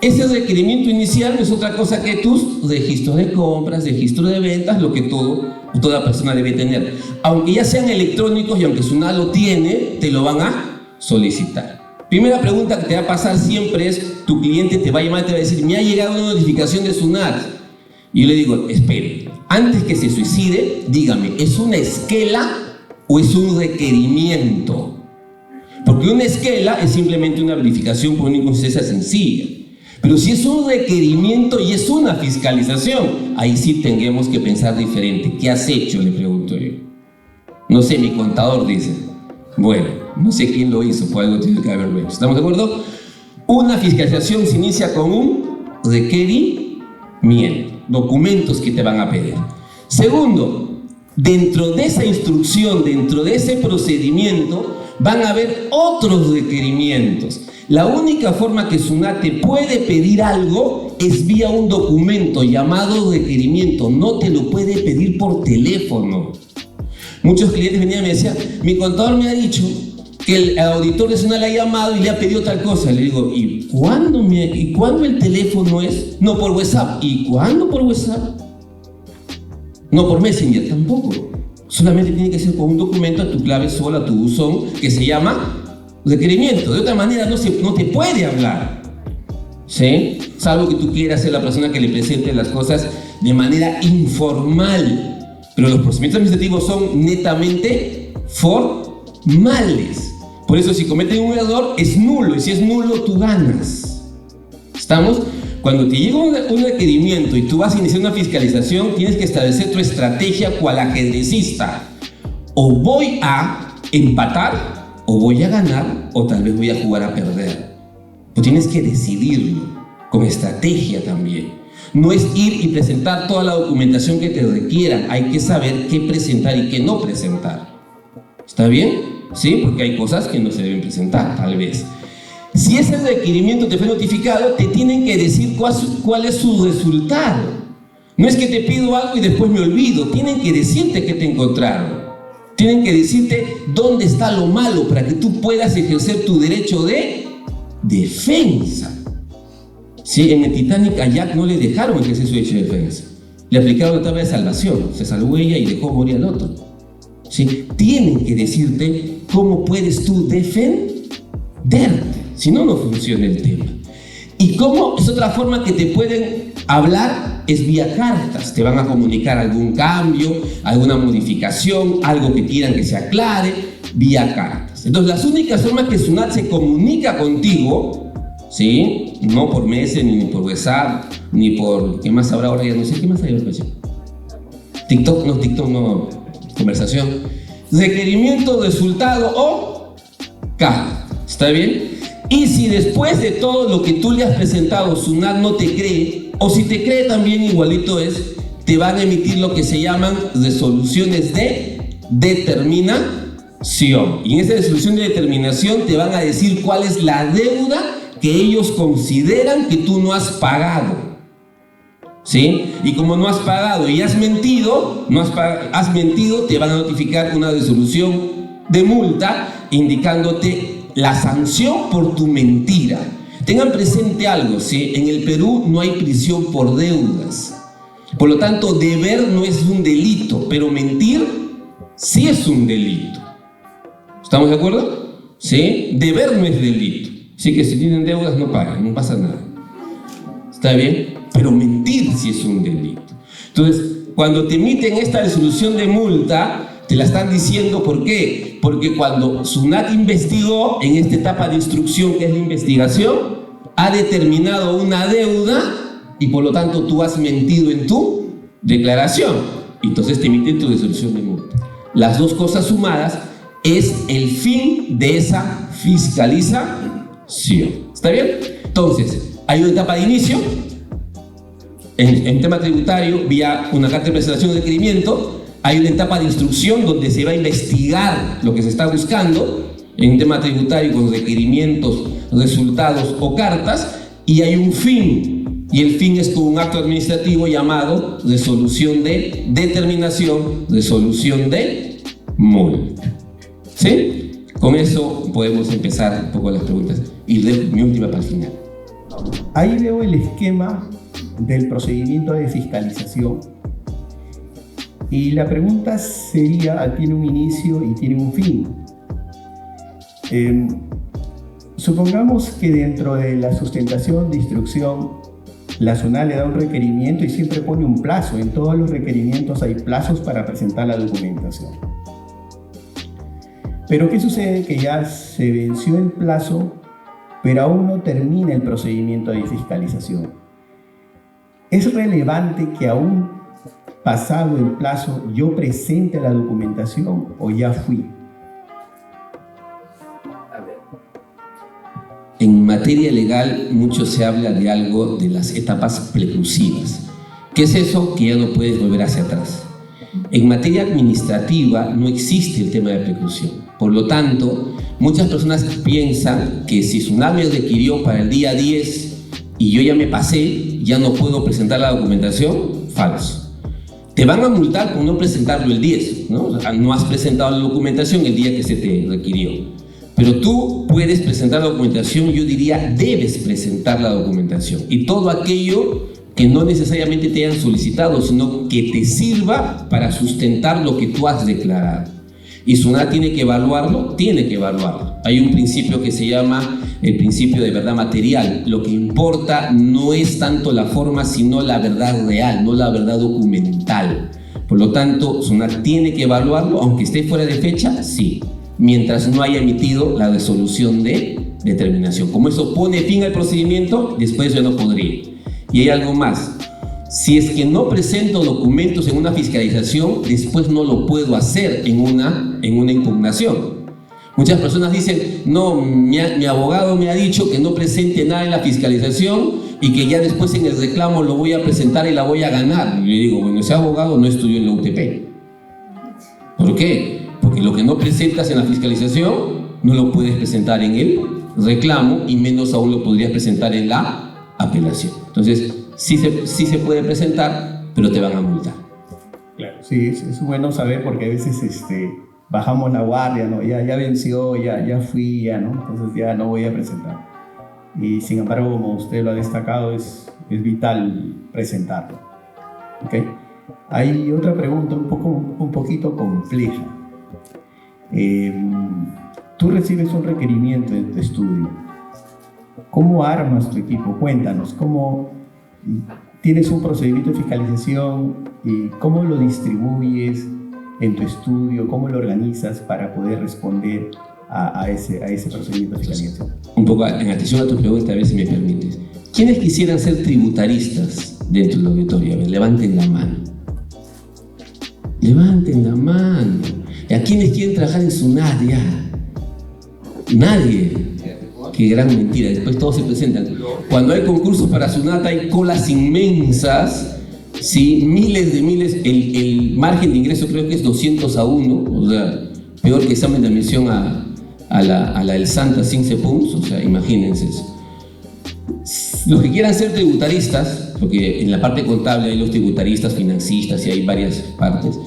Ese requerimiento inicial no es otra cosa que tus registros de compras, registro de ventas, lo que toda persona debe tener. Aunque ya sean electrónicos y aunque SUNAT lo tiene, te lo van a solicitar. Primera pregunta que te va a pasar siempre es, tu cliente te va a llamar y te va a decir, me ha llegado una notificación de SUNAT. Y yo le digo, espere, antes que se suicide, dígame, ¿es una esquela o es un requerimiento? Porque una esquela es simplemente una verificación por una inconsistencia sencilla. Pero si es un requerimiento y es una fiscalización, ahí sí tendríamos que pensar diferente. ¿Qué has hecho?, le pregunto yo. No sé, mi contador dice. Bueno, no sé quién lo hizo, por algo tiene que haberlo hecho. ¿Estamos de acuerdo? Una fiscalización se inicia con un requerimiento, documentos que te van a pedir. Segundo, dentro de esa instrucción, dentro de ese procedimiento, van a haber otros requerimientos. La única forma que SUNAT te puede pedir algo es vía un documento llamado requerimiento. No te lo puede pedir por teléfono. Muchos clientes venían y me decían, mi contador me ha dicho que el auditor de SUNAT le ha llamado y le ha pedido tal cosa. Le digo, ¿y cuándo el teléfono es? No, por WhatsApp. ¿Y cuándo por WhatsApp? No, por Messenger tampoco. Solamente tiene que ser con un documento a tu clave sola, a tu buzón, que se llama requerimiento. De otra manera no te puede hablar, ¿sí? Salvo que tú quieras ser la persona que le presente las cosas de manera informal. Pero los procedimientos administrativos son netamente formales. Por eso si cometen un error es nulo, y si es nulo tú ganas. ¿Estamos? Cuando te llega un requerimiento y tú vas a iniciar una fiscalización, tienes que establecer tu estrategia cual ajedrecista. O voy a empatar, o voy a ganar, o tal vez voy a jugar a perder. Tú tienes que decidirlo, con estrategia también. No es ir y presentar toda la documentación que te requieran. Hay que saber qué presentar y qué no presentar. ¿Está bien? Sí, porque hay cosas que no se deben presentar, tal vez. Si ese requerimiento te fue notificado, te tienen que decir cuál es su resultado. No es que te pido algo y después me olvido. Tienen que decirte qué te encontraron. Tienen que decirte dónde está lo malo para que tú puedas ejercer tu derecho de defensa. Sí, en el Titanic a Jack no le dejaron ejercer su derecho de defensa. Le aplicaron la tabla de salvación. Se salvó ella y dejó morir al otro. ¿Sí? Tienen que decirte cómo puedes tú defenderte. Si no, no funciona el tema. ¿Y cómo? Es otra forma que te pueden hablar, es vía cartas. Te van a comunicar algún cambio, alguna modificación, algo que quieran que se aclare, vía cartas. Entonces, las únicas formas que SUNAT se comunica contigo, ¿sí? No por Messenger, ni por WhatsApp, ni por... ¿Qué más habrá ahora? Ya no sé, ¿qué más hay ahora? TikTok no. conversación. Requerimiento, resultado o carta. ¿Está bien? Y si después de todo lo que tú le has presentado, SUNAT no te cree, o si te cree también igualito es, te van a emitir lo que se llaman resoluciones de determinación. Y en esa resolución de determinación te van a decir cuál es la deuda que ellos consideran que tú no has pagado. ¿Sí? Y como no has pagado y has mentido, has mentido, te van a notificar una resolución de multa indicándote la sanción por tu mentira. Tengan presente algo, ¿sí? En el Perú no hay prisión por deudas. Por lo tanto, deber no es un delito, pero mentir sí es un delito. ¿Estamos de acuerdo? ¿Sí? Deber no es delito. Así que si tienen deudas no paguen, no pasa nada. ¿Está bien? Pero mentir sí es un delito. Entonces, cuando te emiten esta resolución de multa, te la están diciendo, ¿por qué? Porque cuando SUNAT investigó en esta etapa de instrucción, que es la investigación, ha determinado una deuda y por lo tanto tú has mentido en tu declaración. Entonces te emiten tu resolución de multa. Las dos cosas sumadas es el fin de esa fiscalización. ¿Está bien? Entonces, hay una etapa de inicio en tema tributario vía una carta de presentación de requerimiento. Hay una etapa de instrucción donde se va a investigar lo que se está buscando en tema tributario con requerimientos, resultados o cartas, y hay un fin, y el fin es con un acto administrativo llamado resolución de determinación, resolución de multa. ¿Sí? Con eso podemos empezar un poco las preguntas y dejo mi última para el final. Ahí veo el esquema del procedimiento de fiscalización. Y la pregunta sería, tiene un inicio y tiene un fin. Supongamos que dentro de la sustentación de instrucción, la SUNAT le da un requerimiento y siempre pone un plazo. En todos los requerimientos hay plazos para presentar la documentación. Pero ¿qué sucede? Que ya se venció el plazo, pero aún no termina el procedimiento de fiscalización. ¿Es relevante que aún pasado el plazo yo presente la documentación o ya fui? En materia legal mucho se habla de algo de las etapas preclusivas. ¿Qué es eso? Que ya no puedes volver hacia atrás. En materia administrativa no existe el tema de preclusión. Por lo tanto, muchas personas piensan que si SUNAT me requirió para el día 10 y yo ya me pasé, ya no puedo presentar la documentación. Falso. Te van a multar por no presentarlo el 10, ¿no? O sea, no has presentado la documentación el día que se te requirió. Pero tú puedes presentar la documentación, yo diría, debes presentar la documentación. Y todo aquello que no necesariamente te hayan solicitado, sino que te sirva para sustentar lo que tú has declarado. Y SUNAT tiene que evaluarlo, Hay un principio que se llama el principio de verdad material. Lo que importa no es tanto la forma, sino la verdad real, no la verdad documental. Por lo tanto, SUNAT tiene que evaluarlo, aunque esté fuera de fecha, sí, mientras no haya emitido la resolución de determinación. Como eso pone fin al procedimiento, después ya no podría. Y hay algo más. Si es que no presento documentos en una fiscalización, después no lo puedo hacer en una impugnación. Muchas personas dicen, no, mi abogado me ha dicho que no presente nada en la fiscalización y que ya después en el reclamo lo voy a presentar y la voy a ganar. Y yo digo, bueno, ese abogado no estudió en la UTP. ¿Por qué? Porque lo que no presentas en la fiscalización no lo puedes presentar en el reclamo y menos aún lo podrías presentar en la apelación. Entonces, sí se puede presentar, pero te van a multar. Claro, sí, es bueno saber porque a veces bajamos la guardia, ¿no? Ya venció, ya fui, ya, ¿no? Entonces ya no voy a presentar. Y sin embargo, como usted lo ha destacado, es vital presentarlo. ¿Okay? Hay otra pregunta un poquito compleja. Tú recibes un requerimiento de tu estudio. ¿Cómo armas tu equipo? Cuéntanos, ¿cómo tienes un procedimiento de fiscalización y cómo lo distribuyes en tu estudio? ¿Cómo lo organizas para poder responder a ese procedimiento de fiscalización? Un poco en atención a tu pregunta, a ver si me permites. ¿Quiénes quisieran ser tributaristas dentro del auditorio? A ver, levanten la mano. Levanten la mano. ¿Y a quiénes quieren trabajar en SUNAT ya? Nadie. Qué gran mentira. Después todos se presentan. Cuando hay concursos para SUNAT hay colas inmensas, ¿sí? Miles. El margen de ingreso creo que es 200-1, o sea, peor que examen de admisión a la del Santa 15 puntos, o sea, imagínense eso. Los que quieran ser tributaristas, porque en la parte contable hay los tributaristas, financistas y hay varias partes,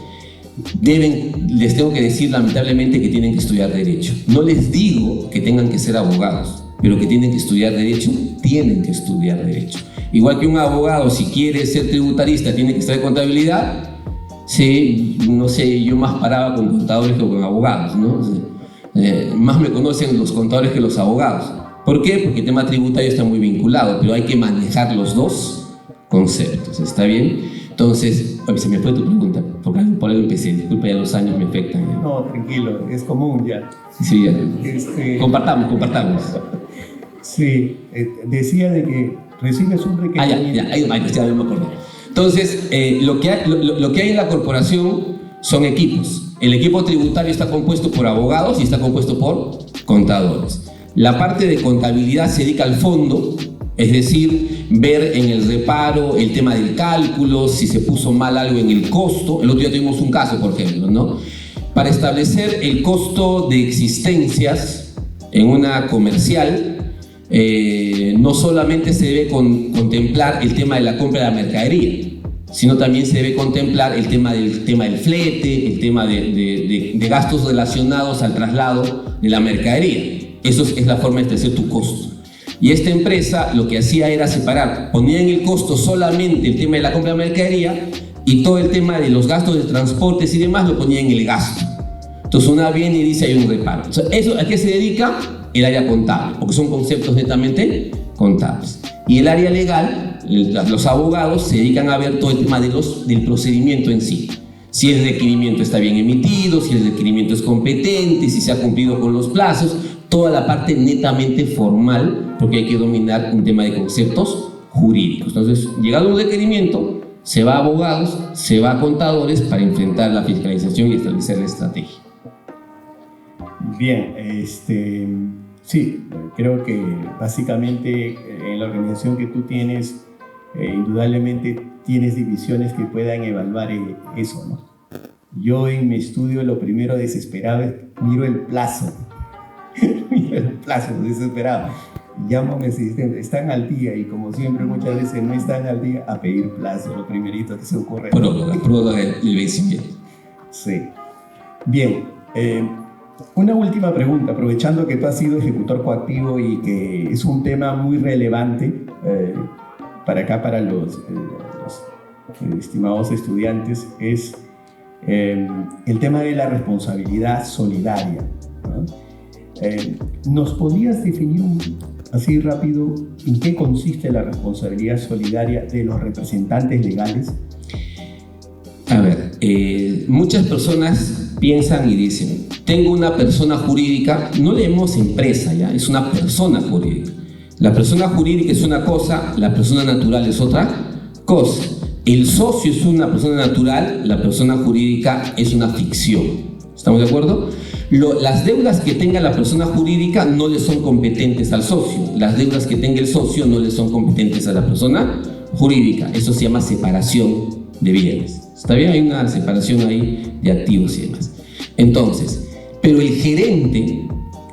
les tengo que decir lamentablemente que tienen que estudiar Derecho. No les digo que tengan que ser abogados, pero que tienen que estudiar Derecho, tienen que estudiar Derecho. Igual que un abogado, si quiere ser tributarista, tiene que estudiar contabilidad. Sí, no sé, yo más paraba con contadores que con abogados, ¿no? Más me conocen los contadores que los abogados. ¿Por qué? Porque el tema tributario está muy vinculado, pero hay que manejar los dos conceptos, ¿está bien? Entonces, se me fue tu pregunta, porque por ahí empecé, disculpa, ya los años me afectan. ¿Ya? No, tranquilo, es común ya. Sí, ya. Compartamos. Sí, decía de que recibes un requerimiento. Ya me acordé. Entonces, lo que hay en la corporación son equipos. El equipo tributario está compuesto por abogados y está compuesto por contadores. La parte de contabilidad se dedica al fondo, es decir, ver en el reparo el tema del cálculo, si se puso mal algo en el costo. El otro día tuvimos un caso, por ejemplo, ¿no? Para establecer el costo de existencias en una comercial, no solamente se debe contemplar el tema de la compra de la mercadería, sino también se debe contemplar el tema del flete, el tema de gastos relacionados al traslado de la mercadería. Eso es la forma de establecer tu costo. Y esta empresa lo que hacía era separar, ponía en el costo solamente el tema de la compra de mercadería y todo el tema de los gastos de transportes y demás lo ponía en el gasto. Entonces una viene y dice hay un reparo. O sea, ¿eso a qué se dedica? El área contable, porque son conceptos netamente contables. Y el área legal, los abogados se dedican a ver todo el tema del procedimiento en sí. Si el requerimiento está bien emitido, si el requerimiento es competente, si se ha cumplido con los plazos, toda la parte netamente formal, porque hay que dominar un tema de conceptos jurídicos. Entonces, llegado un requerimiento, se va a abogados, se va a contadores para enfrentar la fiscalización y establecer la estrategia. Bien, sí, creo que básicamente en la organización que tú tienes, indudablemente tienes divisiones que puedan evaluar eso, ¿no? Yo en mi estudio lo primero desesperado es miro el plazo, desesperado. Llamo a mi asistente, están al día y como siempre muchas veces no están al día, a pedir plazo, lo primerito que se ocurre. Prórroga el vencimiento. Sí. Bien, una última pregunta, aprovechando que tú has sido ejecutor coactivo y que es un tema muy relevante para los estimados estudiantes, es el tema de la responsabilidad solidaria, ¿no? ¿Nos podrías definir así rápido en qué consiste la responsabilidad solidaria de los representantes legales? A ver, muchas personas piensan y dicen, tengo una persona jurídica, no leemos empresa ya, es una persona jurídica. La persona jurídica es una cosa, la persona natural es otra cosa. El socio es una persona natural, la persona jurídica es una ficción. ¿Estamos de acuerdo? Las deudas que tenga la persona jurídica no le son competentes al socio. Las deudas que tenga el socio no le son competentes a la persona jurídica. Eso se llama separación de bienes. ¿Está bien? Hay una separación ahí de activos y demás. Entonces, pero el gerente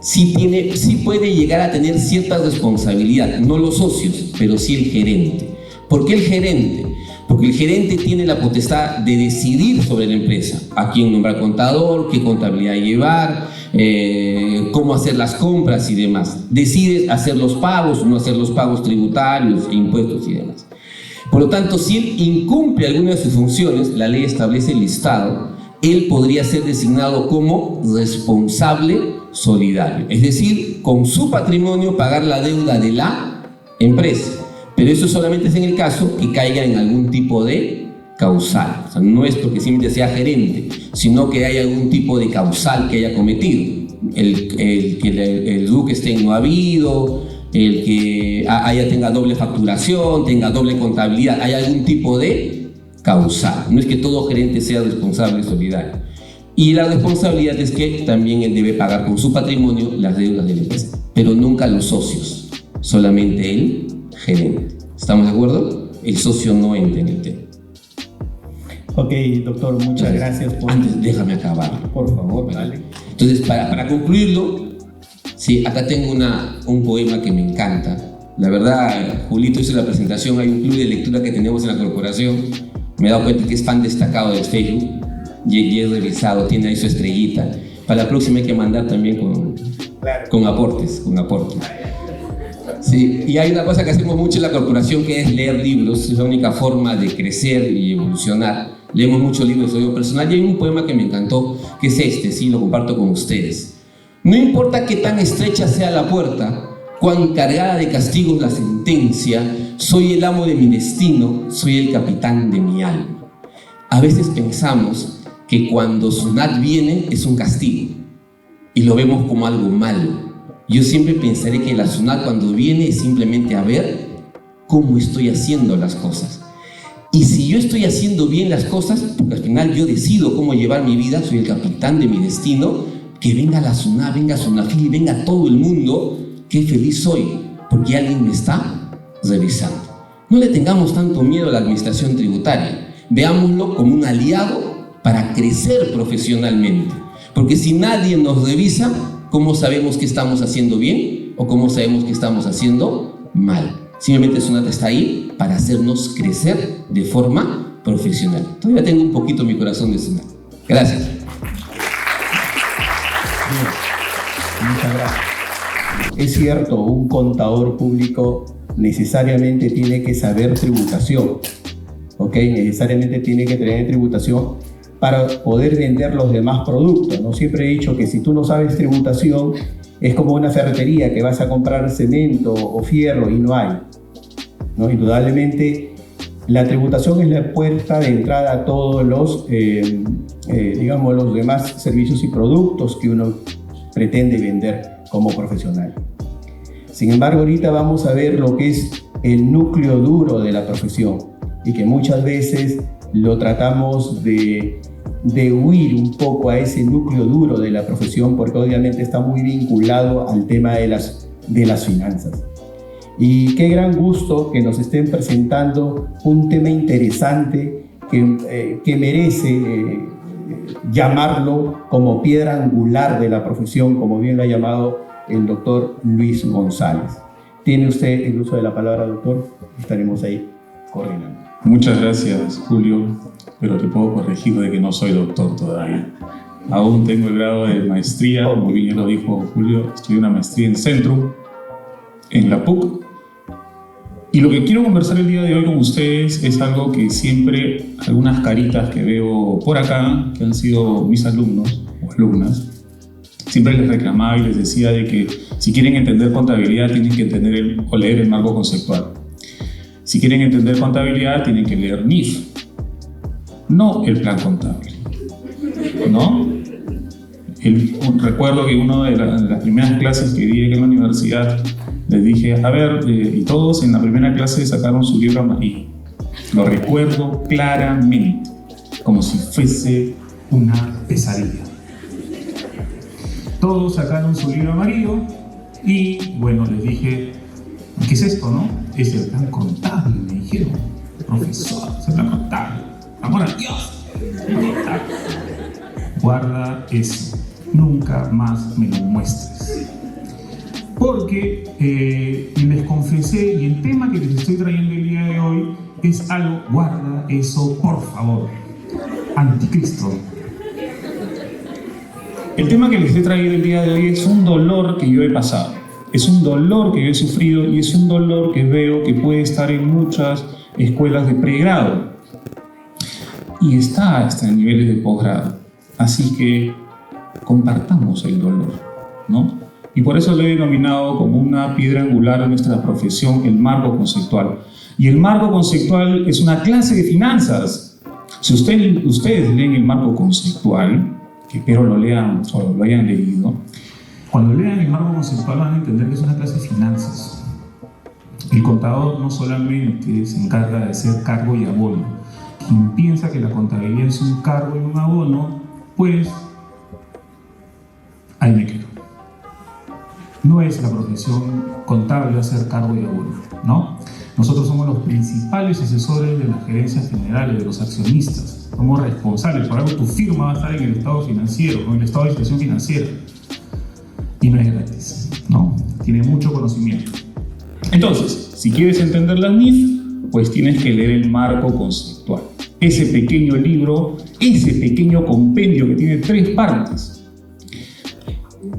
sí puede llegar a tener cierta responsabilidad, no los socios, pero sí el gerente. ¿Por qué el gerente? Porque el gerente tiene la potestad de decidir sobre la empresa, a quién nombrar contador, qué contabilidad llevar, cómo hacer las compras y demás. Decide hacer los pagos o no hacer los pagos tributarios, impuestos y demás. Por lo tanto, si él incumple alguna de sus funciones, la ley establece el listado, él podría ser designado como responsable solidario, es decir, con su patrimonio pagar la deuda de la empresa. Pero eso solamente es en el caso que caiga en algún tipo de causal. O sea, no es porque simplemente sea gerente, sino que haya algún tipo de causal que haya cometido. El buque esté no habido, el que tenga doble facturación, tenga doble contabilidad, hay algún tipo de causal. No es que todo gerente sea responsable y solidario. Y la responsabilidad es que también él debe pagar con su patrimonio las deudas de la empresa, pero nunca los socios, solamente el gerente. ¿Estamos de acuerdo? El socio no entra en el tema. Ok, doctor, muchas gracias por... Antes, déjame acabar. Por favor, dale. Entonces, para concluirlo, sí, acá tengo un poema que me encanta. La verdad, Julito hizo la presentación, hay un club de lectura que tenemos en la corporación. Me he dado cuenta que es fan destacado del Facebook y es revisado, tiene ahí su estrellita. Para la próxima hay que mandar también con aportes. Sí, y hay una cosa que hacemos mucho en la corporación, que es leer libros. Es la única forma de crecer y evolucionar. Leemos muchos libros de desarrollo personal y hay un poema que me encantó, que es este, sí, lo comparto con ustedes. No importa qué tan estrecha sea la puerta, cuán cargada de castigos la sentencia, soy el amo de mi destino, soy el capitán de mi alma. A veces pensamos que cuando SUNAT viene es un castigo y lo vemos como algo malo. Yo siempre pensaré que la SUNAT cuando viene es simplemente a ver cómo estoy haciendo las cosas. Y si yo estoy haciendo bien las cosas, porque al final yo decido cómo llevar mi vida, soy el capitán de mi destino, que venga la SUNAT, venga SUNAFIL, venga todo el mundo, qué feliz soy, porque alguien me está revisando. No le tengamos tanto miedo a la administración tributaria, veámoslo como un aliado para crecer profesionalmente, porque si nadie nos revisa, ¿cómo sabemos que estamos haciendo bien o cómo sabemos que estamos haciendo mal? Simplemente SUNAT está ahí para hacernos crecer de forma profesional. Todavía tengo un poquito mi corazón de SUNAT. Gracias. Muchas gracias. Es cierto, un contador público necesariamente tiene que saber tributación, ¿ok? Necesariamente tiene que tener tributación para poder vender los demás productos, ¿no? Siempre he dicho que si tú no sabes tributación, es como una ferretería que vas a comprar cemento o fierro y no hay, ¿no? Indudablemente, la tributación es la puerta de entrada a todos los, digamos, los demás servicios y productos que uno pretende vender como profesional. Sin embargo, ahorita vamos a ver lo que es el núcleo duro de la profesión y que muchas veces lo tratamos de huir un poco a ese núcleo duro de la profesión, porque obviamente está muy vinculado al tema de las finanzas. Y qué gran gusto que nos estén presentando un tema interesante que merece llamarlo como piedra angular de la profesión, como bien lo ha llamado el doctor Luis González. Tiene usted el uso de la palabra, doctor. Estaremos ahí coordinando. Muchas gracias, Julio, pero te puedo corregir de que no soy doctor todavía. Aún tengo el grado de maestría, como bien lo dijo Julio, estudié una maestría en Centrum, en la PUC. Y lo que quiero conversar el día de hoy con ustedes es algo que siempre, algunas caritas que veo por acá, que han sido mis alumnos o alumnas, siempre les reclamaba y les decía de que si quieren entender contabilidad tienen que entender o leer el marco conceptual. Si quieren entender contabilidad tienen que leer NIF, no el plan contable, ¿no? Recuerdo que una de las primeras clases que di en la universidad les dije, a ver, y todos en la primera clase sacaron su libro amarillo. Lo recuerdo claramente, como si fuese una pesadilla. Todos sacaron su libro amarillo y, bueno, les dije, ¿qué es esto, no? Es el plan contable, me dijeron. Profesor, es el plan contable. ¡Amor a Dios! Contable. Guarda eso. Nunca más me lo muestres. Porque les confesé, y el tema que les estoy trayendo el día de hoy es algo, guarda eso, por favor. Anticristo. El tema que les he traído el día de hoy es un dolor que yo he pasado. Es un dolor que yo he sufrido y es un dolor que veo que puede estar en muchas escuelas de pregrado. Y está hasta en niveles de posgrado. Así que compartamos el dolor, ¿no? Y por eso lo he denominado como una piedra angular de nuestra profesión, el marco conceptual. Y el marco conceptual es una clase de finanzas. Si ustedes leen el marco conceptual, que espero lo lean o lo hayan leído, cuando lean el marco conceptual van a entender que es una clase de finanzas. El contador no solamente se encarga de hacer cargo y abono, quien piensa que la contabilidad es un cargo y un abono, pues ahí me quedo. No es la profesión contable hacer cargo y abono, ¿no? Nosotros somos los principales asesores de las gerencias generales, de los accionistas. Somos responsables. Por algo tu firma va a estar en el estado financiero, en el estado de situación financiera. Y no es gratis, ¿no? Tiene mucho conocimiento. Entonces, si quieres entender las NIF, pues tienes que leer el marco conceptual. Ese pequeño libro, ese pequeño compendio que tiene 3 partes.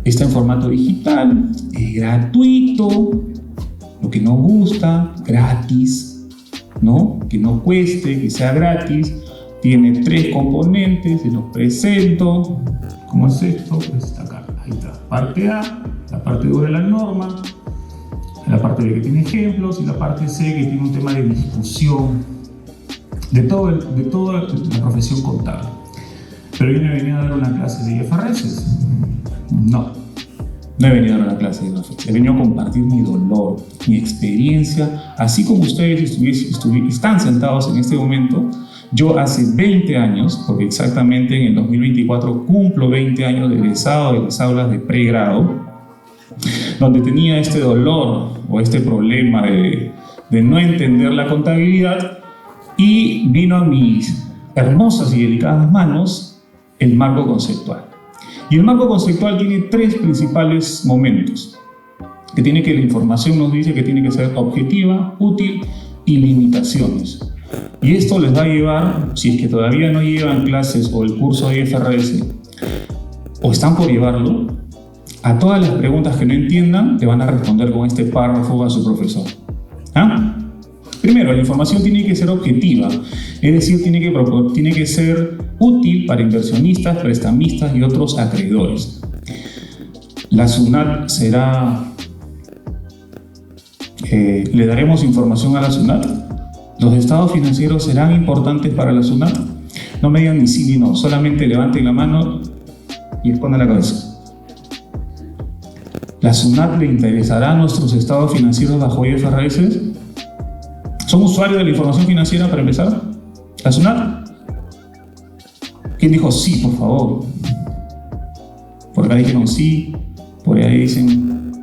Está en formato digital, es gratuito, lo que nos gusta, gratis, ¿no? Que no cueste, que sea gratis. Tiene 3 componentes, se los presento. ¿Cómo es esto? Pues está acá, ahí está. Parte A, la parte B de la norma, la parte B que tiene ejemplos y la parte C que tiene un tema de discusión de toda la profesión contable. Pero yo no he venido a dar una clase de IFRS. No he venido a dar una clase de IFRS. He venido a compartir mi dolor, mi experiencia, así como ustedes están sentados en este momento. Yo hace 20 años, porque exactamente en el 2024 cumplo 20 años de egresado de las aulas de pregrado, donde tenía este dolor o este problema de no entender la contabilidad, y vino a mis hermosas y delicadas manos el marco conceptual. Y el marco conceptual tiene 3 principales momentos. Que la información nos dice que tiene que ser objetiva, útil y limitaciones. Y esto les va a llevar, si es que todavía no llevan clases o el curso de IFRS, o están por llevarlo, a todas las preguntas que no entiendan, le van a responder con este párrafo a su profesor. ¿Ah? Primero, la información tiene que ser objetiva, es decir, tiene que ser útil para inversionistas, prestamistas y otros acreedores. La SUNAT será... ¿le daremos información a la SUNAT? ¿Los estados financieros serán importantes para la SUNAT? No me digan ni sí ni no, solamente levanten la mano y respondan la cabeza. ¿La SUNAT le interesará a nuestros estados financieros bajo IFRS? ¿Son usuarios de la información financiera para empezar? ¿La SUNAT? ¿Quién dijo sí, por favor? Por acá dijeron sí, por ahí dicen,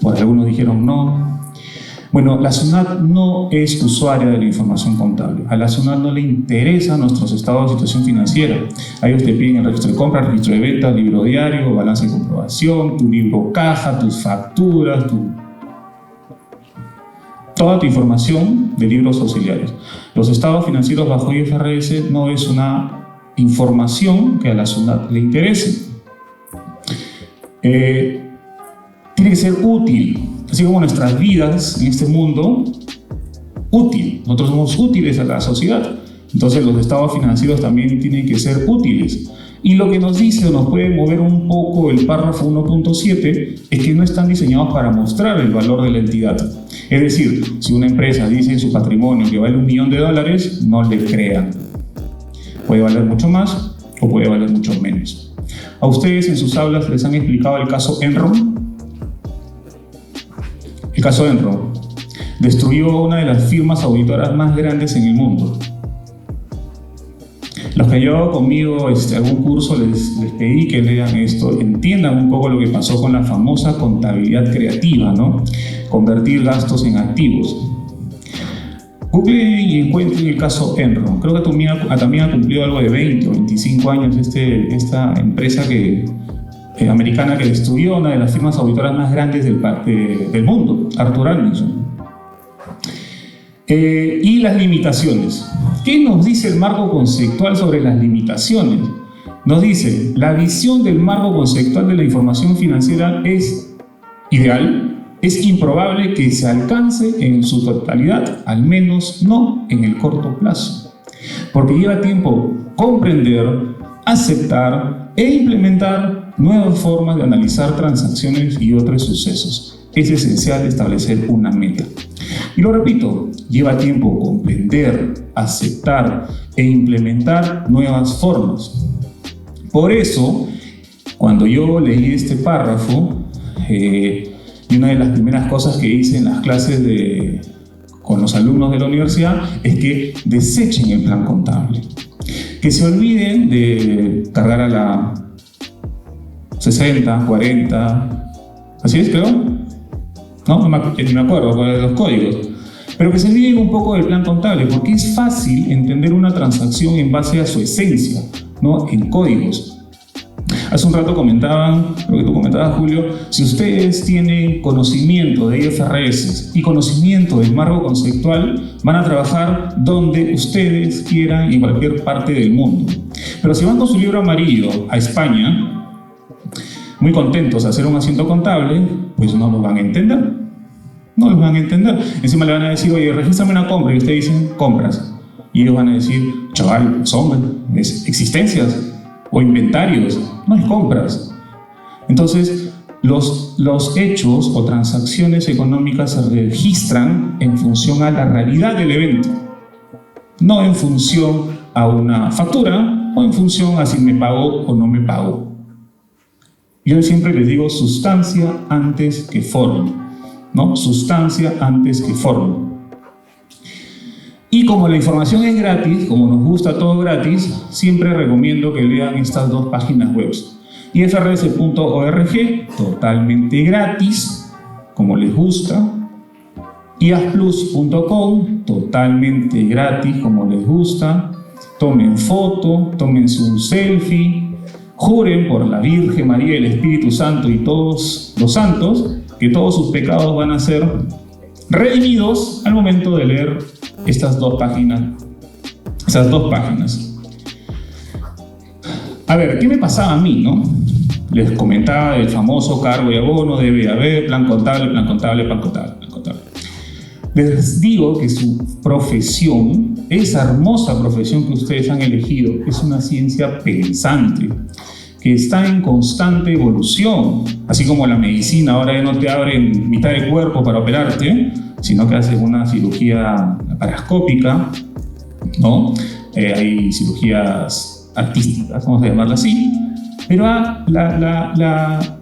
por algunos dijeron no. Bueno, la SUNAT no es usuaria de la información contable. A la SUNAT no le interesan nuestros estados de situación financiera. A ellos te piden el registro de compra, registro de ventas, libro diario, balance de comprobación, tu libro caja, tus facturas, toda tu información de libros auxiliares. Los estados financieros bajo IFRS no es una información que a la SUNAT le interese. Tiene que ser útil. Así como nuestras vidas en este mundo, útil. Nosotros somos útiles a la sociedad. Entonces los estados financieros también tienen que ser útiles. Y lo que nos dice o nos puede mover un poco el párrafo 1.7 es que no están diseñados para mostrar el valor de la entidad. Es decir, si una empresa dice en su patrimonio que vale $1 millón, no le crean. Puede valer mucho más o puede valer mucho menos. ¿A ustedes en sus aulas les han explicado el caso Enron? El caso Enron destruyó una de las firmas auditoras más grandes en el mundo. Los que han llevado conmigo algún curso les pedí que lean esto, entiendan un poco lo que pasó con la famosa contabilidad creativa, ¿no? Convertir gastos en activos. Google y encuentren el caso Enron. Creo que también ha cumplido algo de 20 o 25 años esta empresa americana que destruyó una de las firmas auditoras más grandes del mundo, Arthur Andersen. Y las limitaciones. ¿Qué nos dice el marco conceptual sobre las limitaciones? Nos dice, la visión del marco conceptual de la información financiera es ideal, es improbable que se alcance en su totalidad, al menos no en el corto plazo, porque lleva tiempo comprender, aceptar e implementar nuevas formas de analizar transacciones y otros sucesos. Es esencial establecer una meta. Y lo repito, lleva tiempo comprender, aceptar e implementar nuevas formas. Por eso, cuando yo leí este párrafo, y una de las primeras cosas que hice en las clases con los alumnos de la universidad es que desechen el plan contable, que se olviden de cargar a la 60, 40, ¿así es, creo? No me acuerdo de los códigos. Pero que se olviden un poco del plan contable, porque es fácil entender una transacción en base a su esencia, ¿no? En códigos. Hace un rato comentaban, creo que tú comentabas, Julio, si ustedes tienen conocimiento de IFRS y conocimiento del marco conceptual, van a trabajar donde ustedes quieran en cualquier parte del mundo. Pero si van con su libro amarillo a España, muy contentos de hacer un asiento contable, pues no lo van a entender. No los van a entender. Encima le van a decir, oye, regístrame una compra, y ustedes dicen compras. Y ellos van a decir, chaval, son existencias o inventarios, no es compras. Entonces, los hechos o transacciones económicas se registran en función a la realidad del evento, no en función a una factura o en función a si me pago o no me pago. Yo siempre les digo sustancia antes que forma, ¿no? Sustancia antes que forma. Y como la información es gratis, como nos gusta todo gratis, siempre recomiendo que lean estas dos páginas web. ifrs.org, totalmente gratis, como les gusta. iasplus.com, totalmente gratis, como les gusta. Tomen foto, tómense un selfie, juren por la Virgen María, el Espíritu Santo y todos los santos que todos sus pecados van a ser redimidos al momento de leer esas dos páginas. A ver, ¿qué me pasaba a mí, no? Les comentaba del famoso cargo y abono, debe haber, plan contable. Les digo que su profesión, esa hermosa profesión que ustedes han elegido, es una ciencia pensante, que está en constante evolución, así como la medicina. Ahora ya no te abren mitad del cuerpo para operarte, sino que haces una cirugía laparoscópica, ¿no? Hay cirugías artísticas, vamos a llamarla así, pero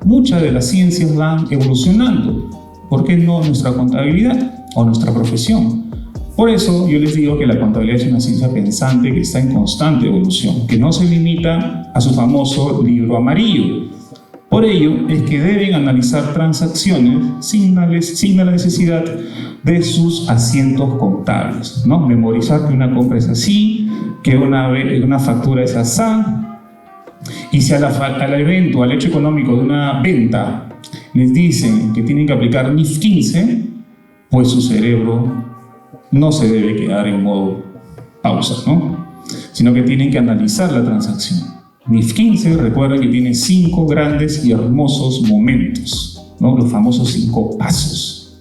muchas de las ciencias van evolucionando. ¿Por qué no nuestra contabilidad o nuestra profesión? Por eso yo les digo que la contabilidad es una ciencia pensante que está en constante evolución, que no se limita a su famoso libro amarillo. Por ello es que deben analizar transacciones sin la necesidad de sus asientos contables, ¿no? Memorizar que una compra es así, que una factura es así, y si al evento, al hecho económico de una venta les dicen que tienen que aplicar NIF 15, pues su cerebro no se debe quedar en modo pausa, ¿no? Sino que tienen que analizar la transacción. NIF 15, recuerden que tiene 5 grandes y hermosos momentos, ¿no? Los famosos 5 pasos.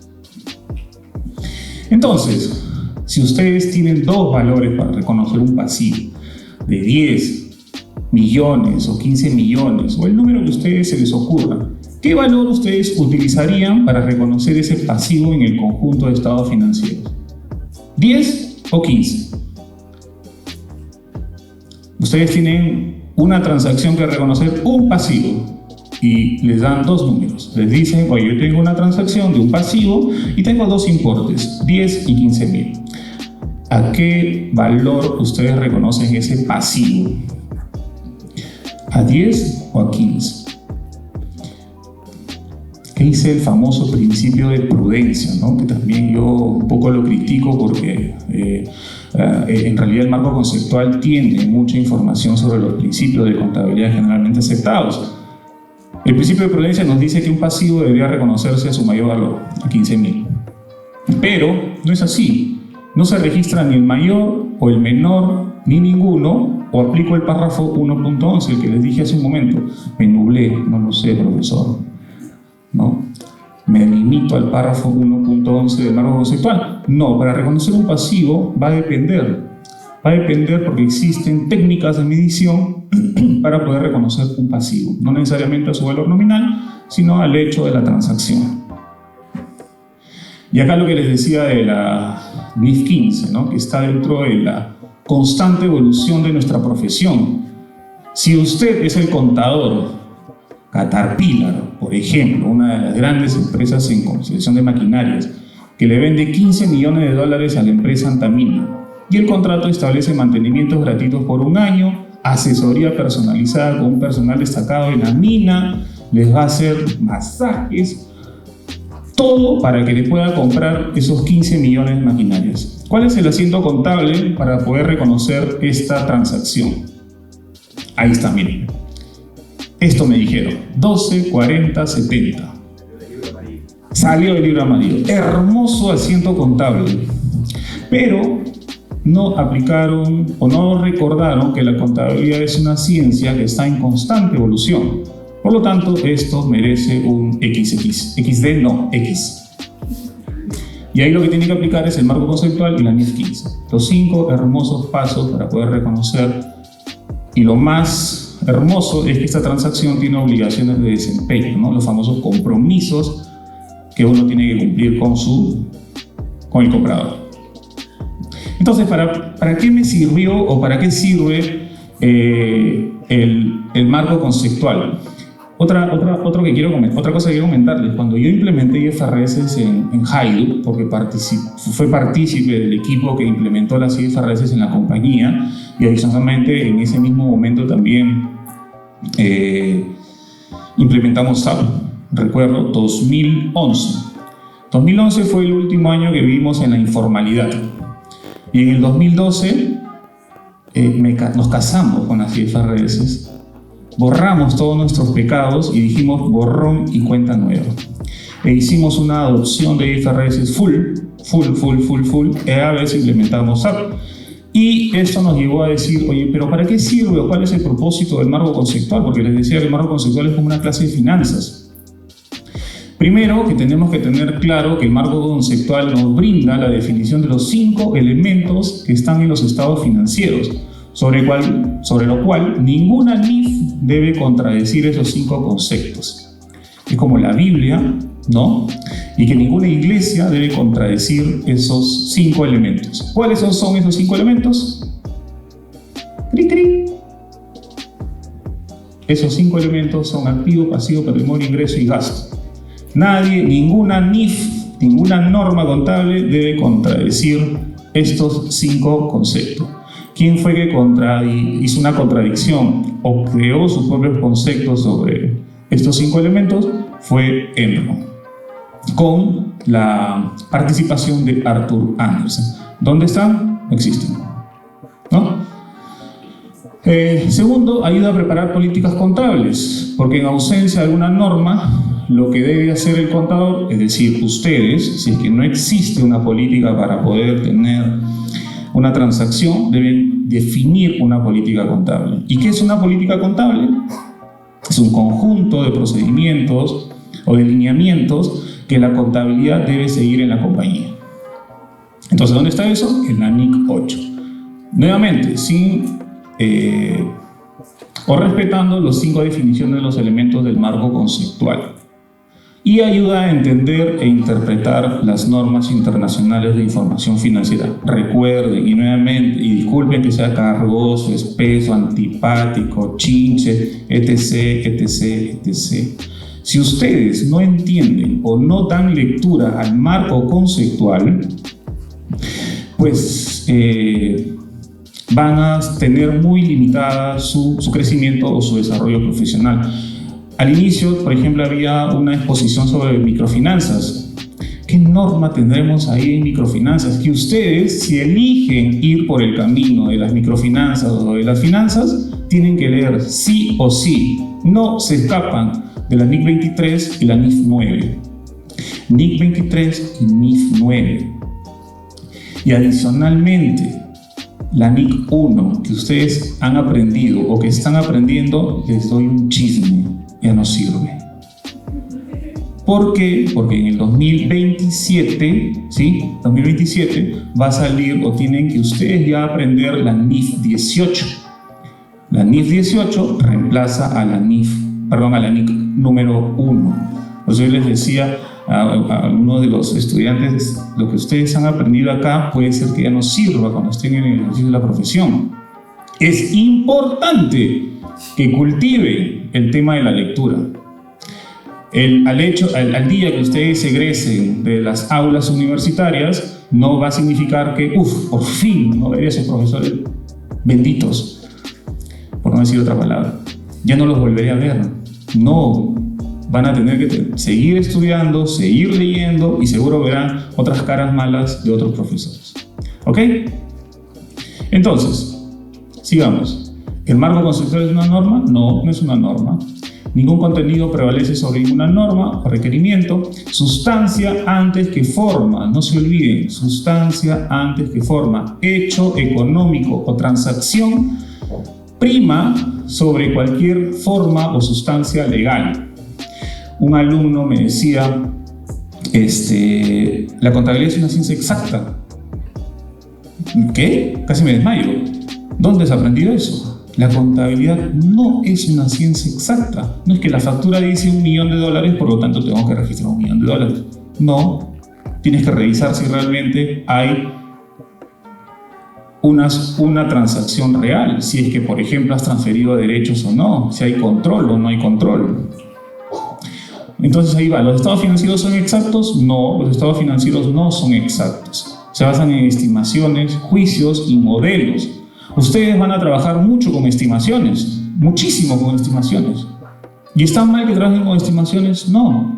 Entonces, si ustedes tienen 2 valores para reconocer un pasivo de 10 millones o 15 millones o el número que a ustedes se les ocurra, ¿qué valor ustedes utilizarían para reconocer ese pasivo en el conjunto de estados financieros? ¿10 o 15? Ustedes tienen una transacción que reconocer un pasivo y les dan 2 números. Les dicen, oye, yo tengo una transacción de un pasivo y tengo 2 importes, 10 y 15 mil. ¿A qué valor ustedes reconocen ese pasivo? ¿A 10 o a 15? ¿Qué dice el famoso principio de prudencia, ¿no? Que también yo un poco lo critico porque en realidad el marco conceptual tiene mucha información sobre los principios de contabilidad generalmente aceptados. El principio de prudencia nos dice que un pasivo debería reconocerse a su mayor valor, a 15.000. Pero no es así. No se registra ni el mayor o el menor, ni ninguno, o aplico el párrafo 1.11, el que les dije hace un momento. Me nublé, no lo sé, profesor, ¿no? Me limito al párrafo 1.11 del marco conceptual. No, para reconocer un pasivo va a depender porque existen técnicas de medición para poder reconocer un pasivo, no necesariamente a su valor nominal, sino al hecho de la transacción. Y acá lo que les decía de la NIF 15, ¿no? Que está dentro de la constante evolución de nuestra profesión. Si usted es el contador Caterpillar, por ejemplo, una de las grandes empresas en comercialización de maquinarias, que le vende $15 millones a la empresa Antamina, y el contrato establece mantenimientos gratuitos por 1 año, asesoría personalizada con un personal destacado en la mina, les va a hacer masajes, todo para que le pueda comprar esos 15 millones de maquinarias. ¿Cuál es el asiento contable para poder reconocer esta transacción? Ahí está, miren. Esto me dijeron, 12, 40, 70. Salió el libro amarillo. Hermoso asiento contable. Pero no aplicaron o no recordaron que la contabilidad es una ciencia que está en constante evolución. Por lo tanto, esto merece un XX. XD no, X. Y ahí lo que tiene que aplicar es el marco conceptual y la NIF 15. Los 5 hermosos pasos para poder reconocer. Y lo más hermoso es que esta transacción tiene obligaciones de desempeño, ¿no? Los famosos compromisos que uno tiene que cumplir con el comprador. Entonces, ¿para qué me sirvió o para qué sirve el marco conceptual? Otra cosa que quiero comentarles, cuando yo implementé IFRS en Hailu, porque fue partícipe del equipo que implementó las IFRS en la compañía, y adicionalmente en ese mismo momento también implementamos SAP, recuerdo, 2011. 2011 fue el último año que vivimos en la informalidad. Y en el 2012 nos casamos con las IFRS, borramos todos nuestros pecados y dijimos borrón y cuenta nueva. E hicimos una adopción de IFRS full, y a veces implementamos SAP. Y esto nos llevó a decir, oye, pero ¿para qué sirve o cuál es el propósito del marco conceptual? Porque les decía que el marco conceptual es como una clase de finanzas. Primero, que tenemos que tener claro que el marco conceptual nos brinda la definición de los 5 elementos que están en los estados financieros, sobre lo cual ninguna NIF debe contradecir esos 5 conceptos. Es como la Biblia, ¿no? Y que ninguna iglesia debe contradecir esos 5 elementos. ¿Cuáles son esos 5 elementos? ¡Cri, cri! Esos 5 elementos son activo, pasivo, patrimonio, ingreso y gasto. Ninguna NIF, ninguna norma contable debe contradecir estos 5 conceptos. ¿Quién fue que hizo una contradicción o creó sus propios conceptos sobre estos 5 elementos? Fue Enron, con la participación de Arthur Andersen. ¿Dónde están? No existen, ¿no? Segundo, ayuda a preparar políticas contables, porque en ausencia de alguna norma, lo que debe hacer el contador, es decir, ustedes, si es que no existe una política para poder tener una transacción, deben definir una política contable. ¿Y qué es una política contable? Es un conjunto de procedimientos o de lineamientos que la contabilidad debe seguir en la compañía. Entonces, ¿dónde está eso? En la NIC 8. Nuevamente, respetando los 5 definiciones de los elementos del marco conceptual. Y ayuda a entender e interpretar las normas internacionales de información financiera. Recuerden, y nuevamente, y disculpen que sea cargoso, espeso, antipático, chinche, etc. Si ustedes no entienden o no dan lectura al marco conceptual, pues van a tener muy limitada su crecimiento o su desarrollo profesional. Al inicio, por ejemplo, había una exposición sobre microfinanzas. ¿Qué norma tendremos ahí en microfinanzas? Que ustedes, si eligen ir por el camino de las microfinanzas o de las finanzas, tienen que leer sí o sí. No se escapan de la NIC 23 y la NIF 9. NIC 23 y NIF 9. Y adicionalmente, la NIC 1 que ustedes han aprendido o que están aprendiendo, les doy un chisme. Ya no sirve. ¿Por qué? Porque en el 2027, ¿sí? 2027 va a salir o tienen que ustedes ya aprender la NIF 18. La NIF 18 reemplaza a la NIC número 1. Por eso yo les decía a uno de los estudiantes, lo que ustedes han aprendido acá puede ser que ya no sirva cuando estén en el ejercicio de la profesión. Es importante que cultive el tema de la lectura. Al día que ustedes egresen de las aulas universitarias, no va a significar que, por fin, no veré a esos profesores benditos, por no decir otra palabra. Ya no los volveré a ver. No, van a tener que seguir estudiando, seguir leyendo y seguro verán otras caras malas de otros profesores. ¿Ok? Entonces, sigamos. ¿El marco conceptual es una norma? No, no es una norma. Ningún contenido prevalece sobre ninguna norma o requerimiento. Sustancia antes que forma. No se olviden, sustancia antes que forma. Hecho económico o transacción prima sobre cualquier forma o sustancia legal. Un alumno me decía, la contabilidad es una ciencia exacta. ¿Qué? Casi me desmayo. ¿Dónde has aprendido eso? La contabilidad no es una ciencia exacta. No es que la factura dice $1 millón, por lo tanto tengo que registrar $1 millón. No, tienes que revisar si realmente hay una transacción real, si es que, por ejemplo, has transferido derechos o no, si hay control o no hay control. Entonces ahí va, ¿los estados financieros son exactos? No, los estados financieros no son exactos. Se basan en estimaciones, juicios y modelos. Ustedes van a trabajar mucho con estimaciones, muchísimo con estimaciones. ¿Y está mal que trabajen con estimaciones? No,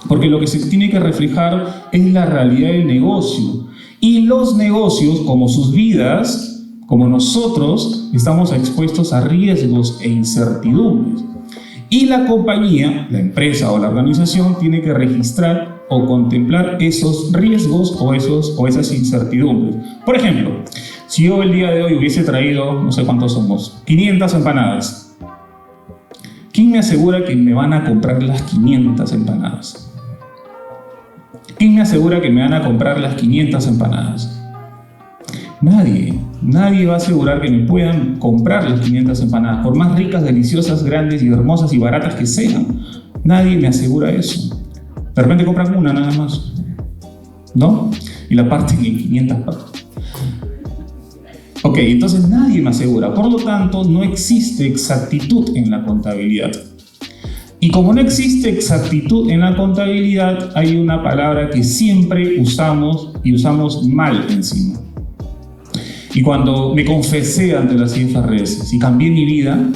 porque lo que se tiene que reflejar es la realidad del negocio. Y los negocios, como sus vidas, como nosotros, estamos expuestos a riesgos e incertidumbres. Y la compañía, la empresa o la organización tiene que registrar o contemplar esos riesgos o esas incertidumbres. Por ejemplo, si yo el día de hoy hubiese traído, no sé cuántos somos, 500 empanadas, ¿quién me asegura que me van a comprar las 500 empanadas? ¿Quién me asegura que me van a comprar las 500 empanadas? Nadie. Nadie va a asegurar que me puedan comprar las 500 empanadas, por más ricas, deliciosas, grandes y hermosas y baratas que sean. Nadie me asegura eso. De repente compran una nada más, ¿no? Y la parten en 500 partes. Ok, entonces nadie me asegura. Por lo tanto, no existe exactitud en la contabilidad. Y como no existe exactitud en la contabilidad, hay una palabra que siempre usamos y usamos mal encima. Y cuando me confesé ante las IFRS y cambié mi vida,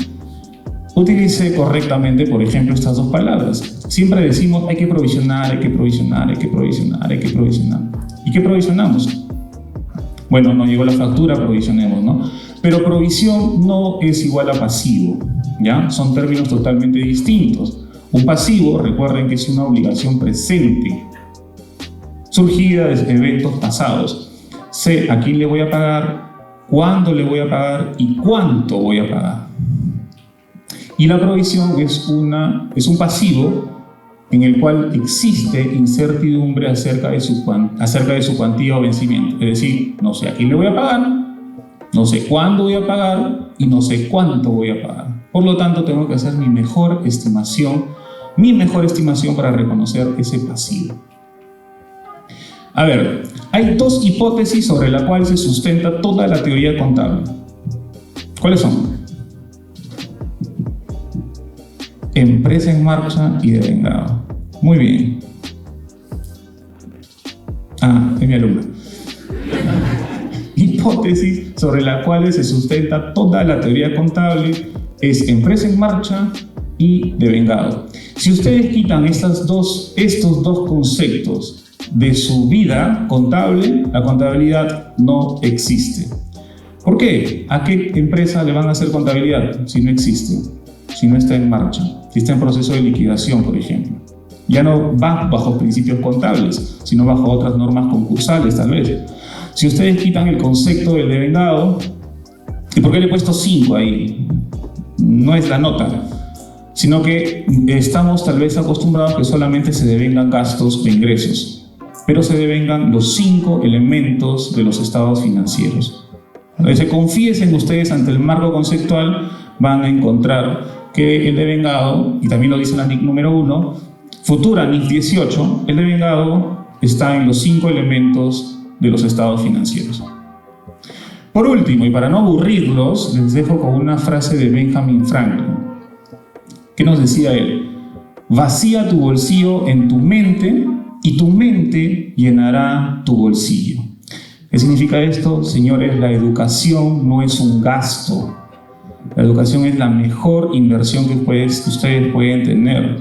utilicé correctamente, por ejemplo, estas dos palabras. Siempre decimos hay que provisionar, hay que provisionar, hay que provisionar, hay que provisionar. ¿Y qué provisionamos? Bueno, no llegó la factura, provisionemos, ¿no? Pero provisión no es igual a pasivo, ¿ya? Son términos totalmente distintos. Un pasivo, recuerden que es una obligación presente, surgida de eventos pasados. Sé a quién le voy a pagar, cuándo le voy a pagar y cuánto voy a pagar. Y la provisión es un pasivo en el cual existe incertidumbre acerca de su cuantía o vencimiento. Es decir, no sé a quién le voy a pagar, no sé cuándo voy a pagar y no sé cuánto voy a pagar. Por lo tanto, tengo que hacer mi mejor estimación para reconocer ese pasivo. A ver, hay dos hipótesis sobre las cuales se sustenta toda la teoría contable. ¿Cuáles son? Empresa en marcha y devengado. Muy bien. Es mi alumna. Hipótesis sobre las cuales se sustenta toda la teoría contable es empresa en marcha y devengado. Si ustedes quitan estos dos conceptos de su vida contable, la contabilidad no existe. ¿Por qué? ¿A qué empresa le van a hacer contabilidad si no existe? Si no está en marcha, si está en proceso de liquidación, por ejemplo. Ya no va bajo principios contables, sino bajo otras normas concursales, tal vez. Si ustedes quitan el concepto del devengado, ¿y por qué le he puesto 5 ahí? No es la nota, sino que estamos tal vez acostumbrados a que solamente se devengan gastos o ingresos, pero se devengan los 5 elementos de los estados financieros. Cuando se confiesen ustedes ante el marco conceptual, van a encontrar que el devengado, y también lo dice la NIC número 1, futura NIC 18, el devengado está en los 5 elementos de los estados financieros. Por último, y para no aburrirlos, les dejo con una frase de Benjamin Franklin. ¿Qué nos decía él? Vacía tu bolsillo en tu mente y tu mente llenará tu bolsillo. ¿Qué significa esto? Señores, la educación no es un gasto. La educación es la mejor inversión que ustedes pueden tener.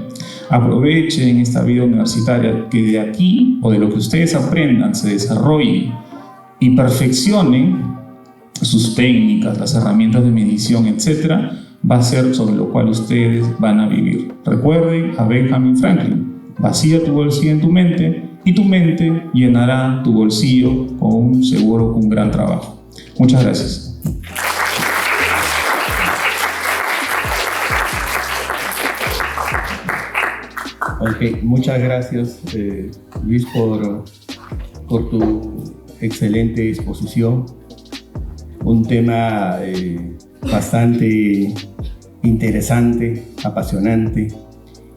Aprovechen esta vida universitaria, que de aquí o de lo que ustedes aprendan se desarrollen y perfeccionen sus técnicas, las herramientas de medición, etc. Va a ser sobre lo cual ustedes van a vivir. Recuerden a Benjamin Franklin: vacía tu bolsillo en tu mente y tu mente llenará tu bolsillo con un gran trabajo. Muchas gracias. Ok, muchas gracias, Luis, por tu excelente exposición. Un tema bastante interesante, apasionante,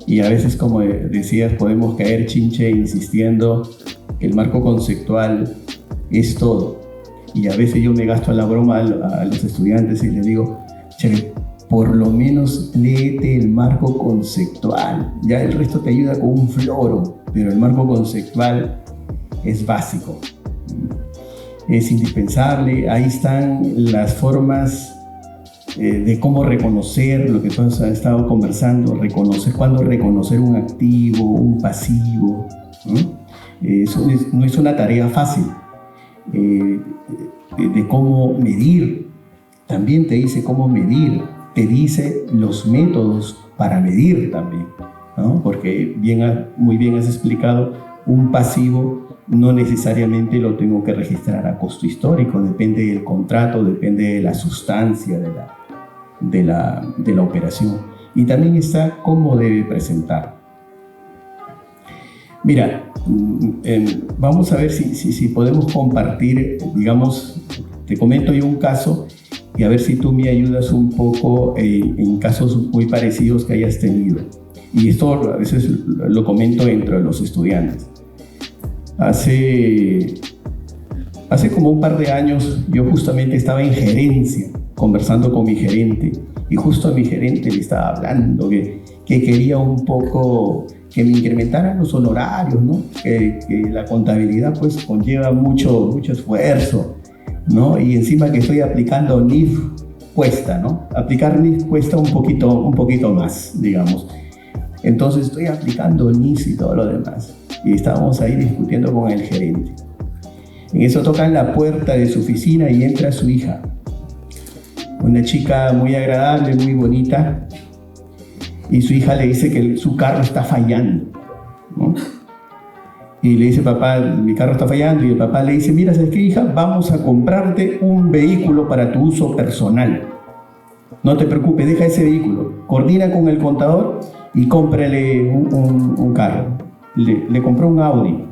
y a veces, como decías, podemos caer chinche insistiendo que el marco conceptual es todo. Y a veces yo me gasto la broma a los estudiantes y les digo: chévere, por lo menos léete el marco conceptual, ya el resto te ayuda con un floro, pero el marco conceptual es básico, es indispensable. Ahí están las formas de cómo reconocer lo que todos han estado conversando, cuándo reconocer un activo, un pasivo, ¿no? Eso no es una tarea fácil. De cómo medir, también te dice cómo medir, te dice los métodos para medir también, ¿no? Porque muy bien has explicado, un pasivo no necesariamente lo tengo que registrar a costo histórico, depende del contrato, depende de la sustancia de la operación, y también está cómo debe presentar. Mira, vamos a ver si podemos compartir, digamos, te comento yo un caso y a ver si tú me ayudas un poco en casos muy parecidos que hayas tenido. Y esto a veces lo comento entre los estudiantes. Hace como un par de años yo justamente estaba en gerencia, conversando con mi gerente, y justo a mi gerente le estaba hablando que quería un poco que me incrementaran los honorarios, ¿no? Que la contabilidad pues conlleva mucho esfuerzo, ¿no? Y encima que estoy aplicando NIF cuesta, ¿no? Aplicar NIF cuesta un poquito más, digamos. Entonces estoy aplicando NIF y todo lo demás. Y estábamos ahí discutiendo con el gerente. En eso tocan la puerta de su oficina y entra su hija. Una chica muy agradable, muy bonita. Y su hija le dice que su carro está fallando, ¿no? Y le dice: papá, mi carro está fallando. Y el papá le dice: mira, ¿sabes qué, hija? Vamos a comprarte un vehículo para tu uso personal. No te preocupes, deja ese vehículo. Coordina con el contador y cómprale un carro. Le compró un Audi,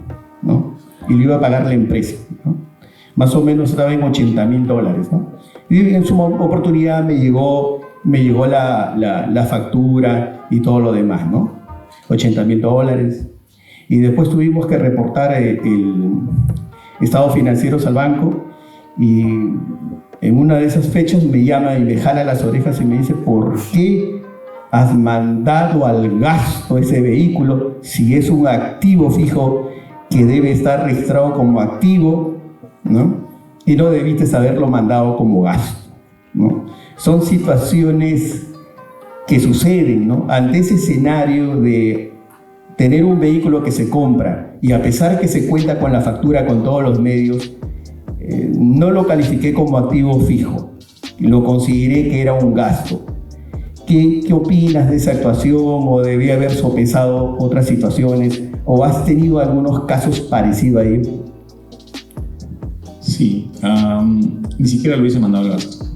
¿no? Y le iba a pagar la empresa, ¿no? Más o menos estaba en $80,000, ¿no? Y en su oportunidad me llegó la factura y todo lo demás, ¿no? $80,000. Y después tuvimos que reportar el estados financieros al banco, y en una de esas fechas me llama y me jala las orejas y me dice: ¿por qué has mandado al gasto ese vehículo si es un activo fijo que debe estar registrado como activo, ¿no? Y no debiste haberlo mandado como gasto, ¿no? Son situaciones que suceden, ¿no? Ante ese escenario de tener un vehículo que se compra y a pesar que se cuenta con la factura, con todos los medios, no lo califiqué como activo fijo, lo consideré que era un gasto. ¿Qué opinas de esa actuación, o debía haber sopesado otras situaciones, o has tenido algunos casos parecidos ahí? Sí, ni siquiera lo hubiese mandado al gasto.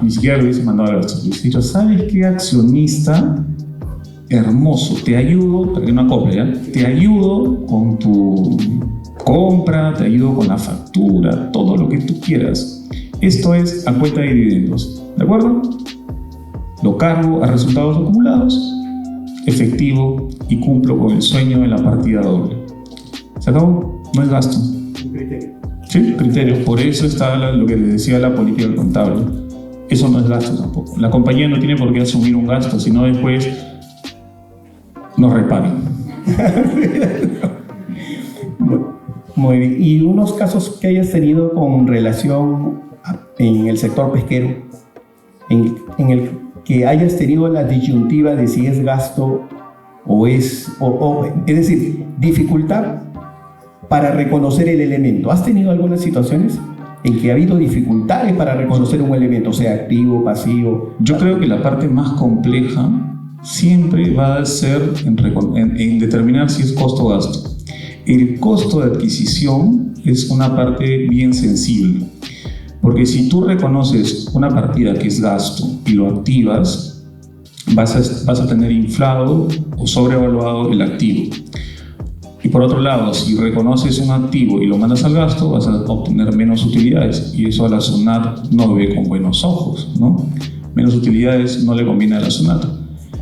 Ni siquiera lo hubiese mandado al gasto. Hubiese dicho: ¿sabes qué, accionista hermoso? Te ayudo, para que no acople, ¿ya? Te ayudo con tu compra, te ayudo con la factura, todo lo que tú quieras. Esto es a cuenta de dividendos, ¿de acuerdo? Lo cargo a resultados acumulados, efectivo, y cumplo con el sueño de la partida doble. ¿Se acabó? No es gasto. Sí, criterio. Por eso está lo que les decía, la política contable. Eso no es gasto tampoco. La compañía no tiene por qué asumir un gasto, sino después nos reparen. Muy bien. ¿Y unos casos que hayas tenido con relación en el sector pesquero, en el que hayas tenido la disyuntiva de si es gasto es decir, dificultad para reconocer el elemento? ¿Has tenido algunas situaciones en que ha habido dificultades para reconocer un elemento, sea activo, pasivo? Yo creo que la parte más compleja siempre va a ser en determinar si es costo o gasto. El costo de adquisición es una parte bien sensible, porque si tú reconoces una partida que es gasto y lo activas, vas a tener inflado o sobrevaluado el activo. Y por otro lado, si reconoces un activo y lo mandas al gasto, vas a obtener menos utilidades, y eso a la SUNAT no ve con buenos ojos, ¿no? Menos utilidades no le conviene a la SUNAT.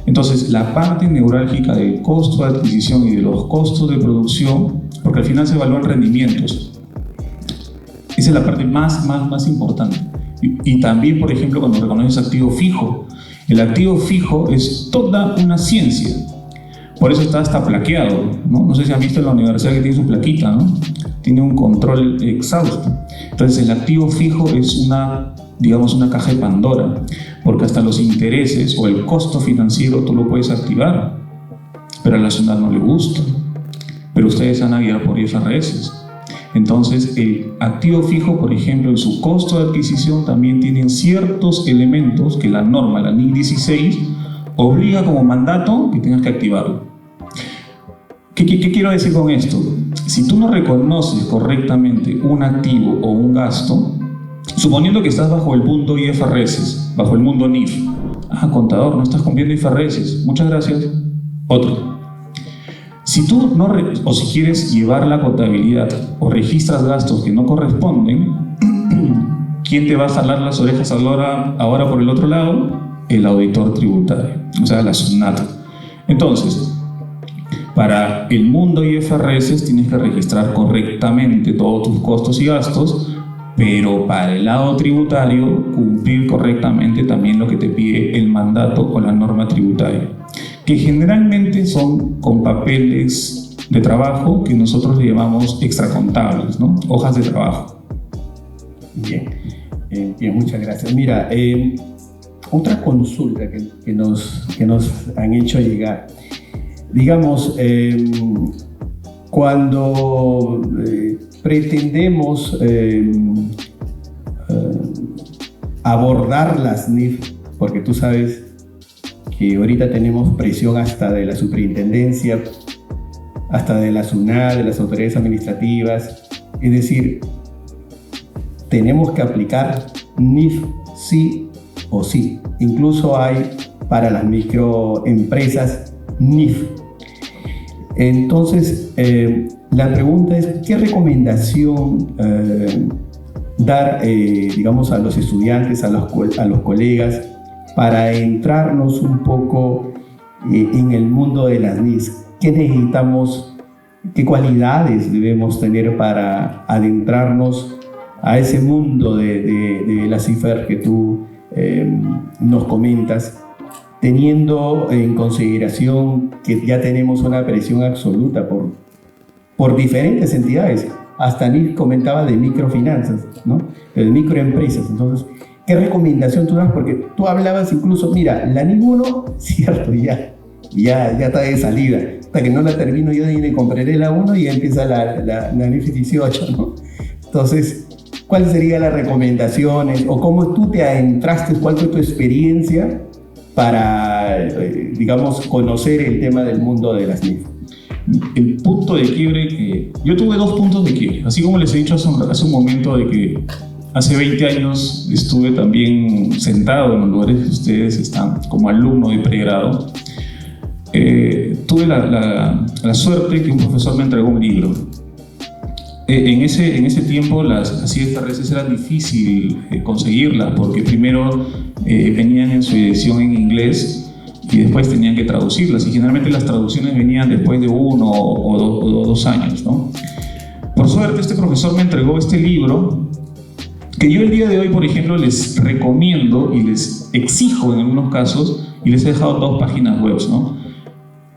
Entonces, la parte neurálgica del costo de adquisición y de los costos de producción, porque al final se evalúan rendimientos, esa es la parte más importante. Y también, por ejemplo, cuando reconoces activo fijo, el activo fijo es toda una ciencia. Por eso está hasta plaqueado, ¿no? No sé si han visto en la universidad que tiene su plaquita, ¿no? Tiene un control exhausto. Entonces, el activo fijo es una caja de Pandora, porque hasta los intereses o el costo financiero tú lo puedes activar, pero a la SUNAT no le gusta. Pero ustedes van a guiar por IFRS. Entonces, el activo fijo, por ejemplo, en su costo de adquisición también tienen ciertos elementos que la norma, la NIC 16, obliga como mandato que tengas que activarlo. ¿Qué quiero decir con esto? Si tú no reconoces correctamente un activo o un gasto, suponiendo que estás bajo el punto IFRS, bajo el mundo NIF, contador, no estás cumpliendo IFRS, muchas gracias, otro. Si tú no, o si quieres llevar la contabilidad o registras gastos que no corresponden, ¿quién te va a jalar las orejas ahora por el otro lado? El auditor tributario, o sea, la SUNAT. Entonces, para el mundo IFRS tienes que registrar correctamente todos tus costos y gastos, pero para el lado tributario cumplir correctamente también lo que te pide el mandato o la norma tributaria, que generalmente son con papeles de trabajo que nosotros le llamamos extracontables, ¿no? Hojas de trabajo. Bien, muchas gracias. Mira, otra consulta que nos han hecho llegar. Digamos, cuando pretendemos abordar las NIF, porque tú sabes que ahorita tenemos presión hasta de la superintendencia, hasta de la SUNAT, de las autoridades administrativas, es decir, tenemos que aplicar NIF sí o sí. Incluso hay para las microempresas NIF. Entonces, la pregunta es, ¿qué recomendación dar, digamos, a los estudiantes, a los colegas, para entrarnos un poco en el mundo de las NIF? ¿Qué necesitamos, qué cualidades debemos tener para adentrarnos a ese mundo de las cifras que tú nos comentas, teniendo en consideración que ya tenemos una presión absoluta por diferentes entidades? Hasta NIF comentaba de microfinanzas, ¿no? De microempresas. Entonces, ¿qué recomendación tú das? Porque tú hablabas incluso, mira, la NIF 1, cierto, ya está de salida. Hasta que no la termino yo ni compraré la 1 y ya empieza la NIF 18, ¿no? Entonces, ¿cuáles serían las recomendaciones? ¿O cómo tú te adentraste? ¿Cuál fue tu experiencia para, digamos, conocer el tema del mundo de las NIF? El punto de quiebre, yo tuve dos puntos de quiebre, así como les he dicho hace un momento de que hace 20 años estuve también sentado en los lugares que ustedes están como alumno de pregrado. Tuve la suerte que un profesor me entregó un libro. En ese tiempo las IFRS era difícil conseguirlas, porque primero venían en su edición en inglés y después tenían que traducirlas, y generalmente las traducciones venían después de 1 o 2 años, ¿no? Por suerte este profesor me entregó este libro, que yo el día de hoy, por ejemplo, les recomiendo y les exijo en algunos casos, y les he dejado 2 páginas web, ¿no?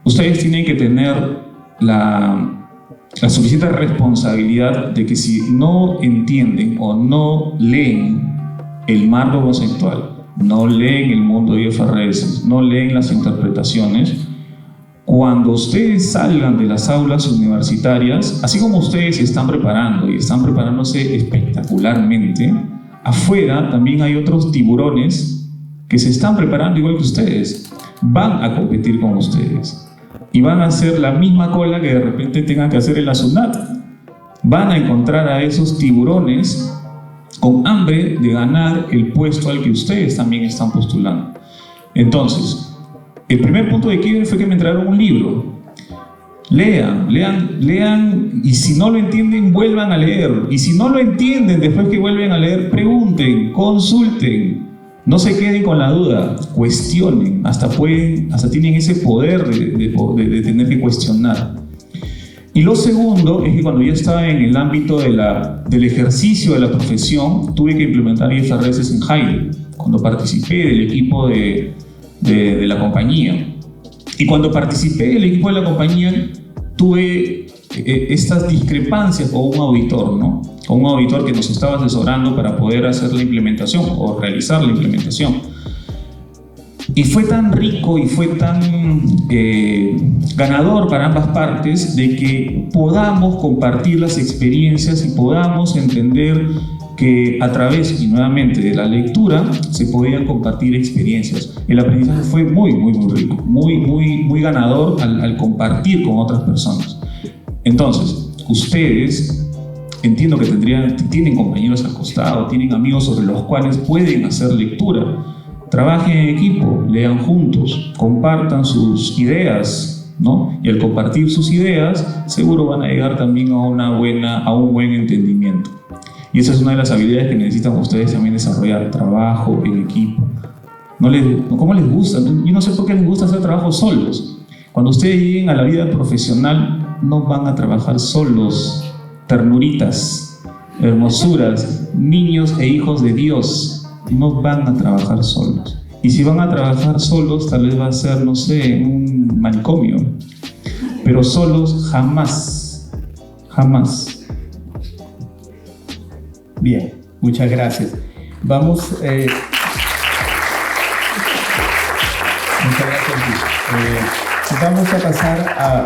Ustedes tienen que tener la suficiente responsabilidad de que si no entienden o no leen el marco conceptual, no leen el mundo de IFRS, no leen las interpretaciones, cuando ustedes salgan de las aulas universitarias, así como ustedes se están preparando y están preparándose espectacularmente, afuera también hay otros tiburones que se están preparando igual que ustedes, van a competir con ustedes y van a hacer la misma cola que de repente tengan que hacer en la SUNAT. Van a encontrar a esos tiburones con hambre de ganar el puesto al que ustedes también están postulando. Entonces, el primer punto de quiebre fue que me entregaron un libro. Lean, y si no lo entienden, vuelvan a leer. Y si no lo entienden, después que vuelven a leer, pregunten, consulten. No se queden con la duda, cuestionen, hasta tienen ese poder de tener que cuestionar. Y lo segundo es que cuando yo estaba en el ámbito del ejercicio de la profesión, tuve que implementar IFRS en Haile, cuando participé del equipo de la compañía. Y cuando participé del equipo de la compañía, tuve estas discrepancias con un auditor, ¿no? Con un auditor que nos estaba asesorando para poder hacer la implementación o realizar la implementación. Y fue tan rico y fue tan ganador para ambas partes de que podamos compartir las experiencias y podamos entender que a través, y nuevamente, de la lectura se podían compartir experiencias. El aprendizaje fue muy rico, muy ganador al compartir con otras personas. Entonces, ustedes, entiendo que tienen compañeros al costado, tienen amigos sobre los cuales pueden hacer lectura. Trabajen en equipo, lean juntos, compartan sus ideas, ¿no? Y al compartir sus ideas, seguro van a llegar también a un buen entendimiento. Y esa es una de las habilidades que necesitan ustedes también desarrollar: trabajo en equipo. ¿Cómo les gusta? Yo no sé por qué les gusta hacer trabajo solos. Cuando ustedes lleguen a la vida profesional, no van a trabajar solos. Ternuritas, hermosuras, niños e hijos de Dios, no van a trabajar solos. Y si van a trabajar solos, tal vez va a ser, no sé, un manicomio. Pero solos jamás. Bien, muchas gracias. Vamos a pasar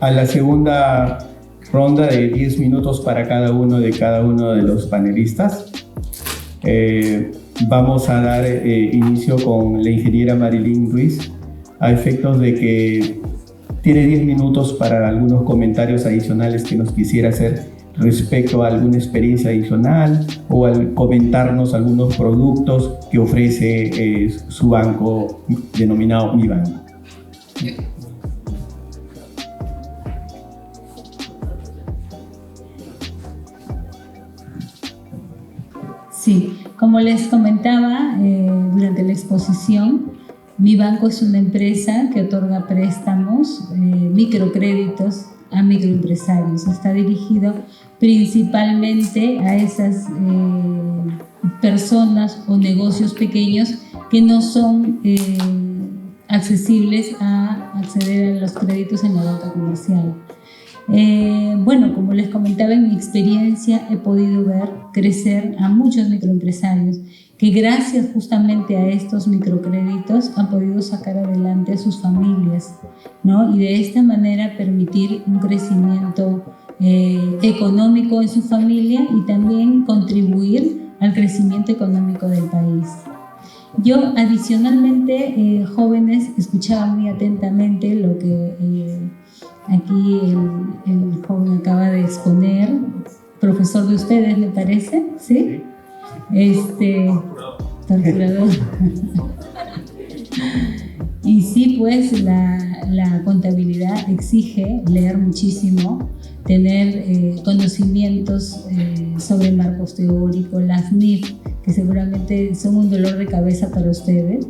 a la segunda ronda de 10 minutos para cada uno de los panelistas. Vamos a dar inicio con la ingeniera Marilyn Ruiz, a efectos de que tiene 10 minutos para algunos comentarios adicionales que nos quisiera hacer respecto a alguna experiencia adicional o al comentarnos algunos productos que ofrece su banco denominado Mi Banco. Sí, como les comentaba durante la exposición, Mi Banco es una empresa que otorga préstamos, microcréditos a microempresarios. Está dirigido principalmente a esas personas o negocios pequeños que no son accesibles a acceder a los créditos en la banca comercial. Bueno, como les comentaba, en mi experiencia he podido ver crecer a muchos microempresarios que gracias justamente a estos microcréditos han podido sacar adelante a sus familias, ¿no? Y de esta manera permitir un crecimiento económico en su familia y también contribuir al crecimiento económico del país. Yo adicionalmente, jóvenes, escuchaba muy atentamente lo que aquí el joven acaba de exponer, profesor de ustedes, ¿me parece? ¿Sí? Torturador. Y sí, pues la contabilidad exige leer muchísimo, tener conocimientos sobre marcos teóricos, las NIF, que seguramente son un dolor de cabeza para ustedes,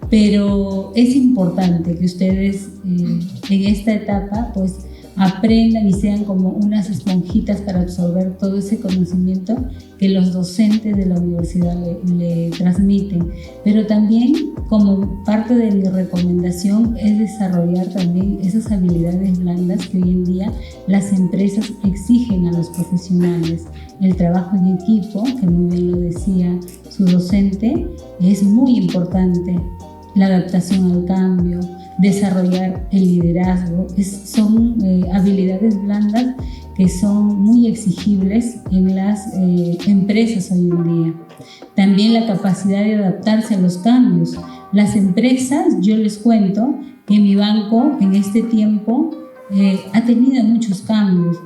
pero es importante que ustedes en esta etapa pues aprendan y sean como unas esponjitas para absorber todo ese conocimiento que los docentes de la universidad le transmiten. Pero también, como parte de mi recomendación, es desarrollar también esas habilidades blandas que hoy en día las empresas exigen a los profesionales. El trabajo en equipo, que muy bien lo decía su docente, es muy importante. La adaptación al cambio, desarrollar el liderazgo, son habilidades blandas que son muy exigibles en las empresas hoy en día. También la capacidad de adaptarse a los cambios. Las empresas, yo les cuento que mi banco en este tiempo ha tenido muchos cambios.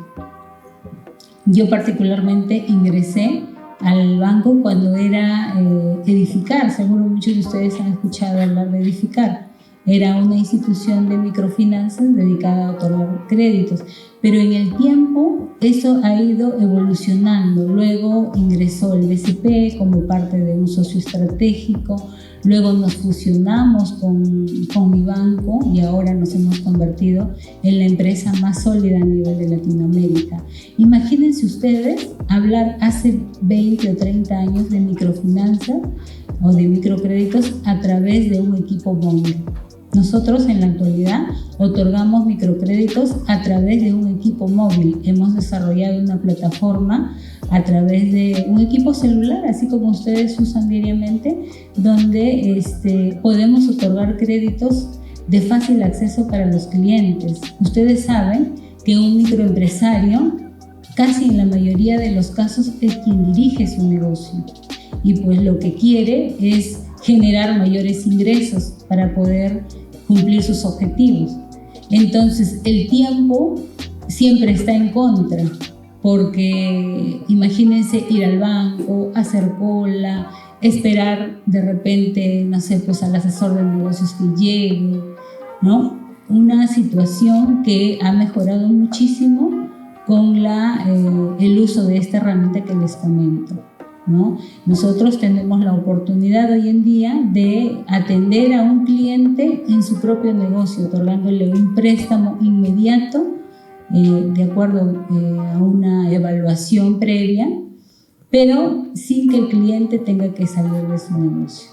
Yo particularmente ingresé al banco cuando era Edificar. Seguro muchos de ustedes han escuchado hablar de Edificar. Era una institución de microfinanzas dedicada a otorgar créditos, pero en el tiempo eso ha ido evolucionando. Luego ingresó el BCP como parte de un socio estratégico, luego nos fusionamos con mi banco y ahora nos hemos convertido en la empresa más sólida a nivel de Latinoamérica. Imagínense ustedes hablar hace 20 o 30 años de microfinanzas o de microcréditos a través de un equipo móvil. Nosotros en la actualidad otorgamos microcréditos a través de un equipo móvil. Hemos desarrollado una plataforma a través de un equipo celular, así como ustedes usan diariamente, donde podemos otorgar créditos de fácil acceso para los clientes. Ustedes saben que un microempresario, casi en la mayoría de los casos, es quien dirige su negocio y pues lo que quiere es generar mayores ingresos para poder cumplir sus objetivos. Entonces el tiempo siempre está en contra, porque imagínense ir al banco, hacer cola, esperar de repente, no sé, pues al asesor de negocios que llegue, ¿no? Una situación que ha mejorado muchísimo con el uso de esta herramienta que les comento, ¿no? Nosotros tenemos la oportunidad hoy en día de atender a un cliente en su propio negocio, otorgándole un préstamo inmediato de acuerdo a una evaluación previa, pero sin que el cliente tenga que salir de su negocio.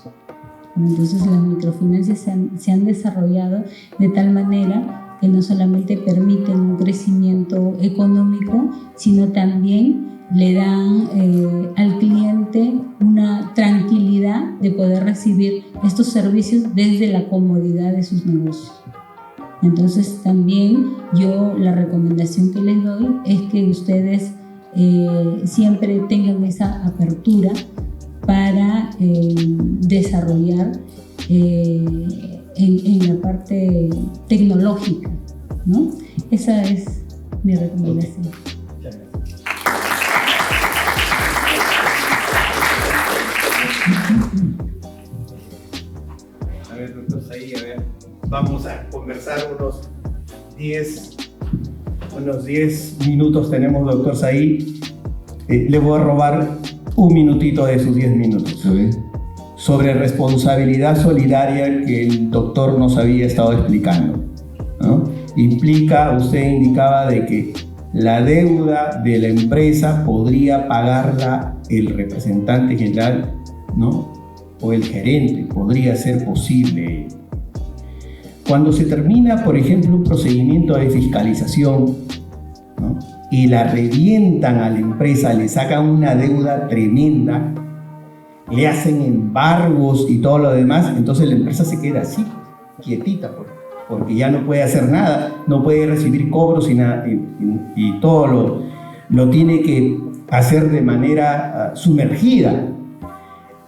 Entonces las microfinanzas se han desarrollado de tal manera que no solamente permiten un crecimiento económico, sino también le dan al cliente una tranquilidad de poder recibir estos servicios desde la comodidad de sus negocios. Entonces también yo la recomendación que les doy es que ustedes siempre tengan esa apertura para desarrollar en la parte tecnológica, ¿no? Esa es mi recomendación. A ver, doctor Saí, vamos a conversar unos 10 minutos tenemos, doctor Saí. Le voy a robar un minutito de sus 10 minutos. Sobre responsabilidad solidaria que el doctor nos había estado explicando, ¿no? Implica, usted indicaba de que la deuda de la empresa podría pagarla el representante general, ¿no? O el gerente, podría ser posible. Cuando se termina, por ejemplo, un procedimiento de fiscalización, ¿no? Y la revientan a la empresa, le sacan una deuda tremenda, le hacen embargos y todo lo demás, entonces la empresa se queda así, quietita, porque ya no puede hacer nada, no puede recibir cobros y nada, y todo lo tiene que hacer de manera sumergida.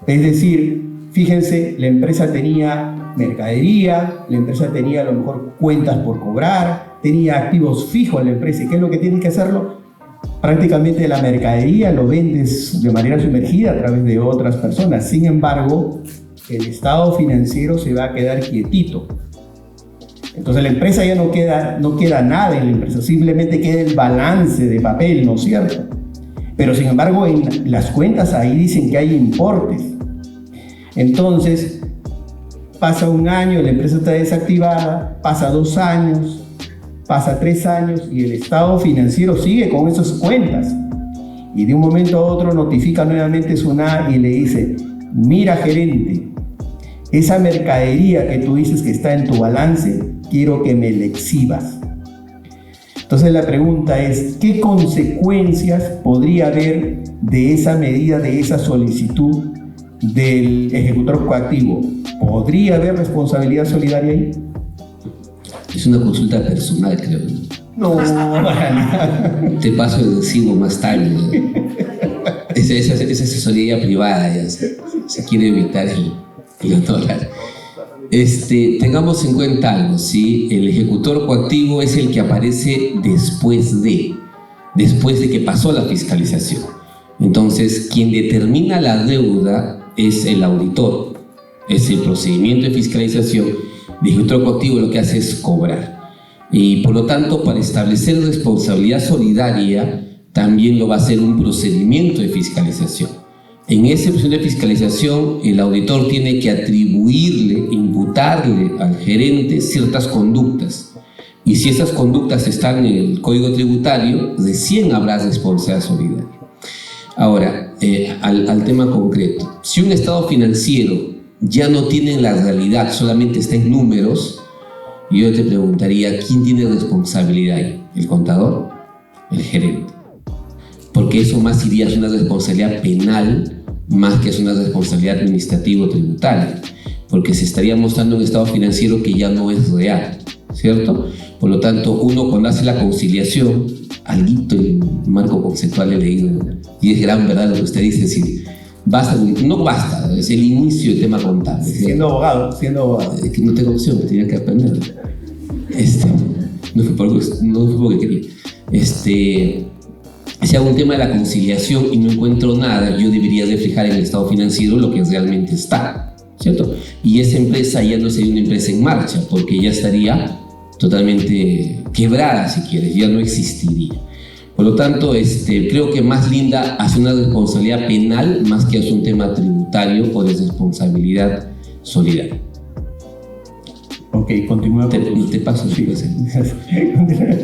Es decir, fíjense, la empresa tenía mercadería, la empresa tenía a lo mejor cuentas por cobrar, tenía activos fijos en la empresa. ¿Y qué es lo que tiene que hacerlo? Prácticamente la mercadería lo vendes de manera sumergida a través de otras personas. Sin embargo, el estado financiero se va a quedar quietito. Entonces la empresa ya no queda nada en la empresa, simplemente queda el balance de papel, ¿no es cierto? Pero sin embargo en las cuentas ahí dicen que hay importes. Entonces pasa un año, la empresa está desactivada, pasa 2 años, pasa 3 años y el estado financiero sigue con esas cuentas. Y de un momento a otro notifica nuevamente SUNAT y le dice: mira, gerente, esa mercadería que tú dices que está en tu balance, quiero que me la exhibas. Entonces la pregunta es, ¿qué consecuencias podría haber de esa medida, de esa solicitud del ejecutor coactivo? ¿Podría haber responsabilidad solidaria ahí? Es una consulta personal, creo. No, para nada. Te paso el recibo más tarde. Esa asesoría privada ya se quiere evitar el honorar. Tengamos en cuenta algo, ¿sí? El ejecutor coactivo es el que aparece después de que pasó la fiscalización. Entonces, quien determina la deuda es el auditor. Es el procedimiento de fiscalización. El ejecutor coactivo lo que hace es cobrar. Y por lo tanto, para establecer responsabilidad solidaria, también lo va a hacer un procedimiento de fiscalización. En ese procedimiento de fiscalización, el auditor tiene que atribuirle, imputarle al gerente ciertas conductas. Y si esas conductas están en el Código Tributario, recién habrá responsabilidad solidaria. Ahora, al tema concreto. Si un estado financiero ya no tiene la realidad, solamente está en números, yo te preguntaría, ¿quién tiene responsabilidad ahí? ¿El contador? ¿El gerente? Porque eso más iría a una responsabilidad penal más que a una responsabilidad administrativa o tributaria, porque se estaría mostrando un estado financiero que ya no es real, ¿cierto? Por lo tanto, uno cuando hace la conciliación, alguito el marco conceptual he leído, y es gran verdad lo que usted dice, decir, basta, no basta, es el inicio del tema contable. Siendo abogado. Es que no tengo opción, tenía que aprender. No fue porque quería. Si hago un tema de la conciliación y no encuentro nada, yo debería reflejar en el estado financiero lo que realmente está, ¿cierto? Y esa empresa ya no sería una empresa en marcha, porque ya estaría totalmente quebrada, si quieres, ya no existiría. Por lo tanto, creo que más linda hace una responsabilidad penal más que hace un tema tributario o de responsabilidad solidaria. Ok, continúa. Te paso, sí.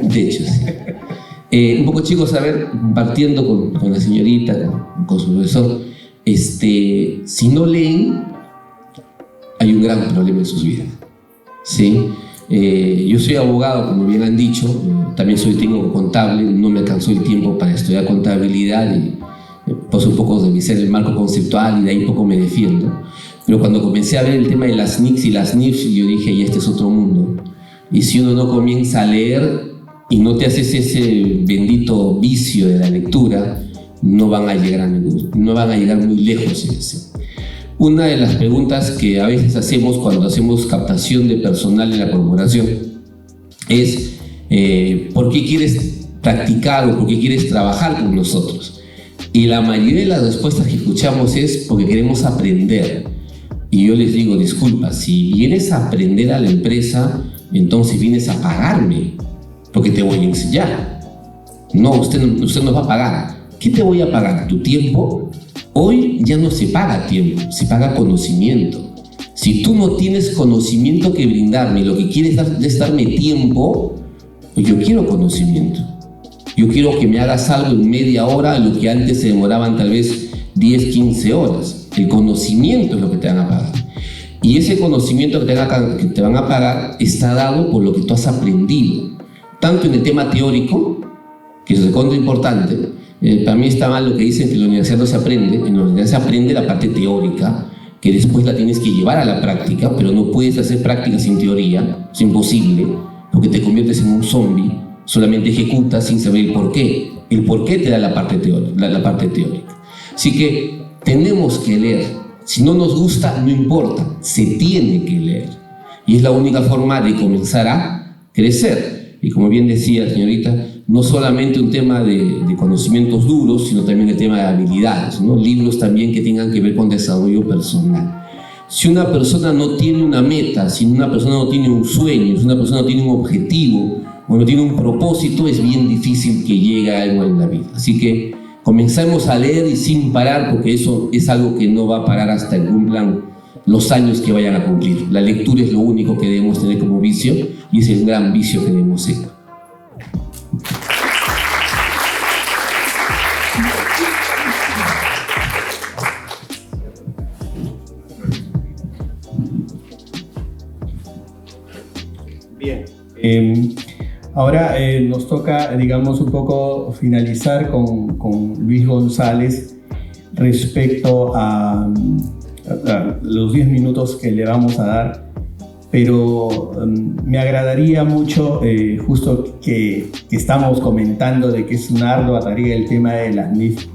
De hecho, sí. Un poco, chicos, a ver, partiendo con la señorita, con su profesor, si no leen, hay un gran problema en sus vidas, ¿sí? Yo soy abogado, como bien han dicho, también soy técnico contable, no me alcanzó el tiempo para estudiar contabilidad y pues un poco revisar el marco conceptual y de ahí un poco me defiendo. Pero cuando comencé a ver el tema de las NICs y las NIFs, yo dije, y este es otro mundo. Y si uno no comienza a leer y no te haces ese bendito vicio de la lectura, no van a llegar muy lejos en ese. Una de las preguntas que a veces hacemos cuando hacemos captación de personal en la corporación es ¿por qué quieres practicar o por qué quieres trabajar con nosotros? Y la mayoría de las respuestas que escuchamos es porque queremos aprender. Y yo les digo, disculpa, si vienes a aprender a la empresa, entonces vienes a pagarme, porque te voy a enseñar. No, usted nos va a pagar. ¿Qué te voy a pagar? ¿Tu tiempo? Hoy ya no se paga tiempo, se paga conocimiento. Si tú no tienes conocimiento que brindarme, lo que quieres es darme tiempo, pues yo quiero conocimiento. Yo quiero que me hagas algo en media hora, lo que antes se demoraban tal vez 10, 15 horas. El conocimiento es lo que te van a pagar. Y ese conocimiento que te van a pagar está dado por lo que tú has aprendido. Tanto en el tema teórico, que es recontra importante. Para mí está mal lo que dicen que en la universidad no se aprende. En la universidad se aprende la parte teórica, que después la tienes que llevar a la práctica, pero no puedes hacer práctica sin teoría, es imposible, porque te conviertes en un zombie, solamente ejecutas sin saber el porqué. El porqué te da la parte teórica. Así que tenemos que leer. Si no nos gusta, no importa, se tiene que leer. Y es la única forma de comenzar a crecer. Y como bien decía señorita, no solamente un tema de conocimientos duros, sino también el tema de habilidades, ¿no? Libros también que tengan que ver con desarrollo personal. Si una persona no tiene una meta, si una persona no tiene un sueño, si una persona no tiene un objetivo o no tiene un propósito, es bien difícil que llegue a algo en la vida. Así que comencemos a leer y sin parar, porque eso es algo que no va a parar hasta que cumplan los años que vayan a cumplir. La lectura es lo único que debemos tener como vicio y es el gran vicio que debemos ser. Bien. Ahora nos toca, digamos, un poco finalizar con Luis González respecto a los 10 minutos que le vamos a dar, pero me agradaría mucho, justo que estamos comentando de que es una ardua tarea el tema de las NIF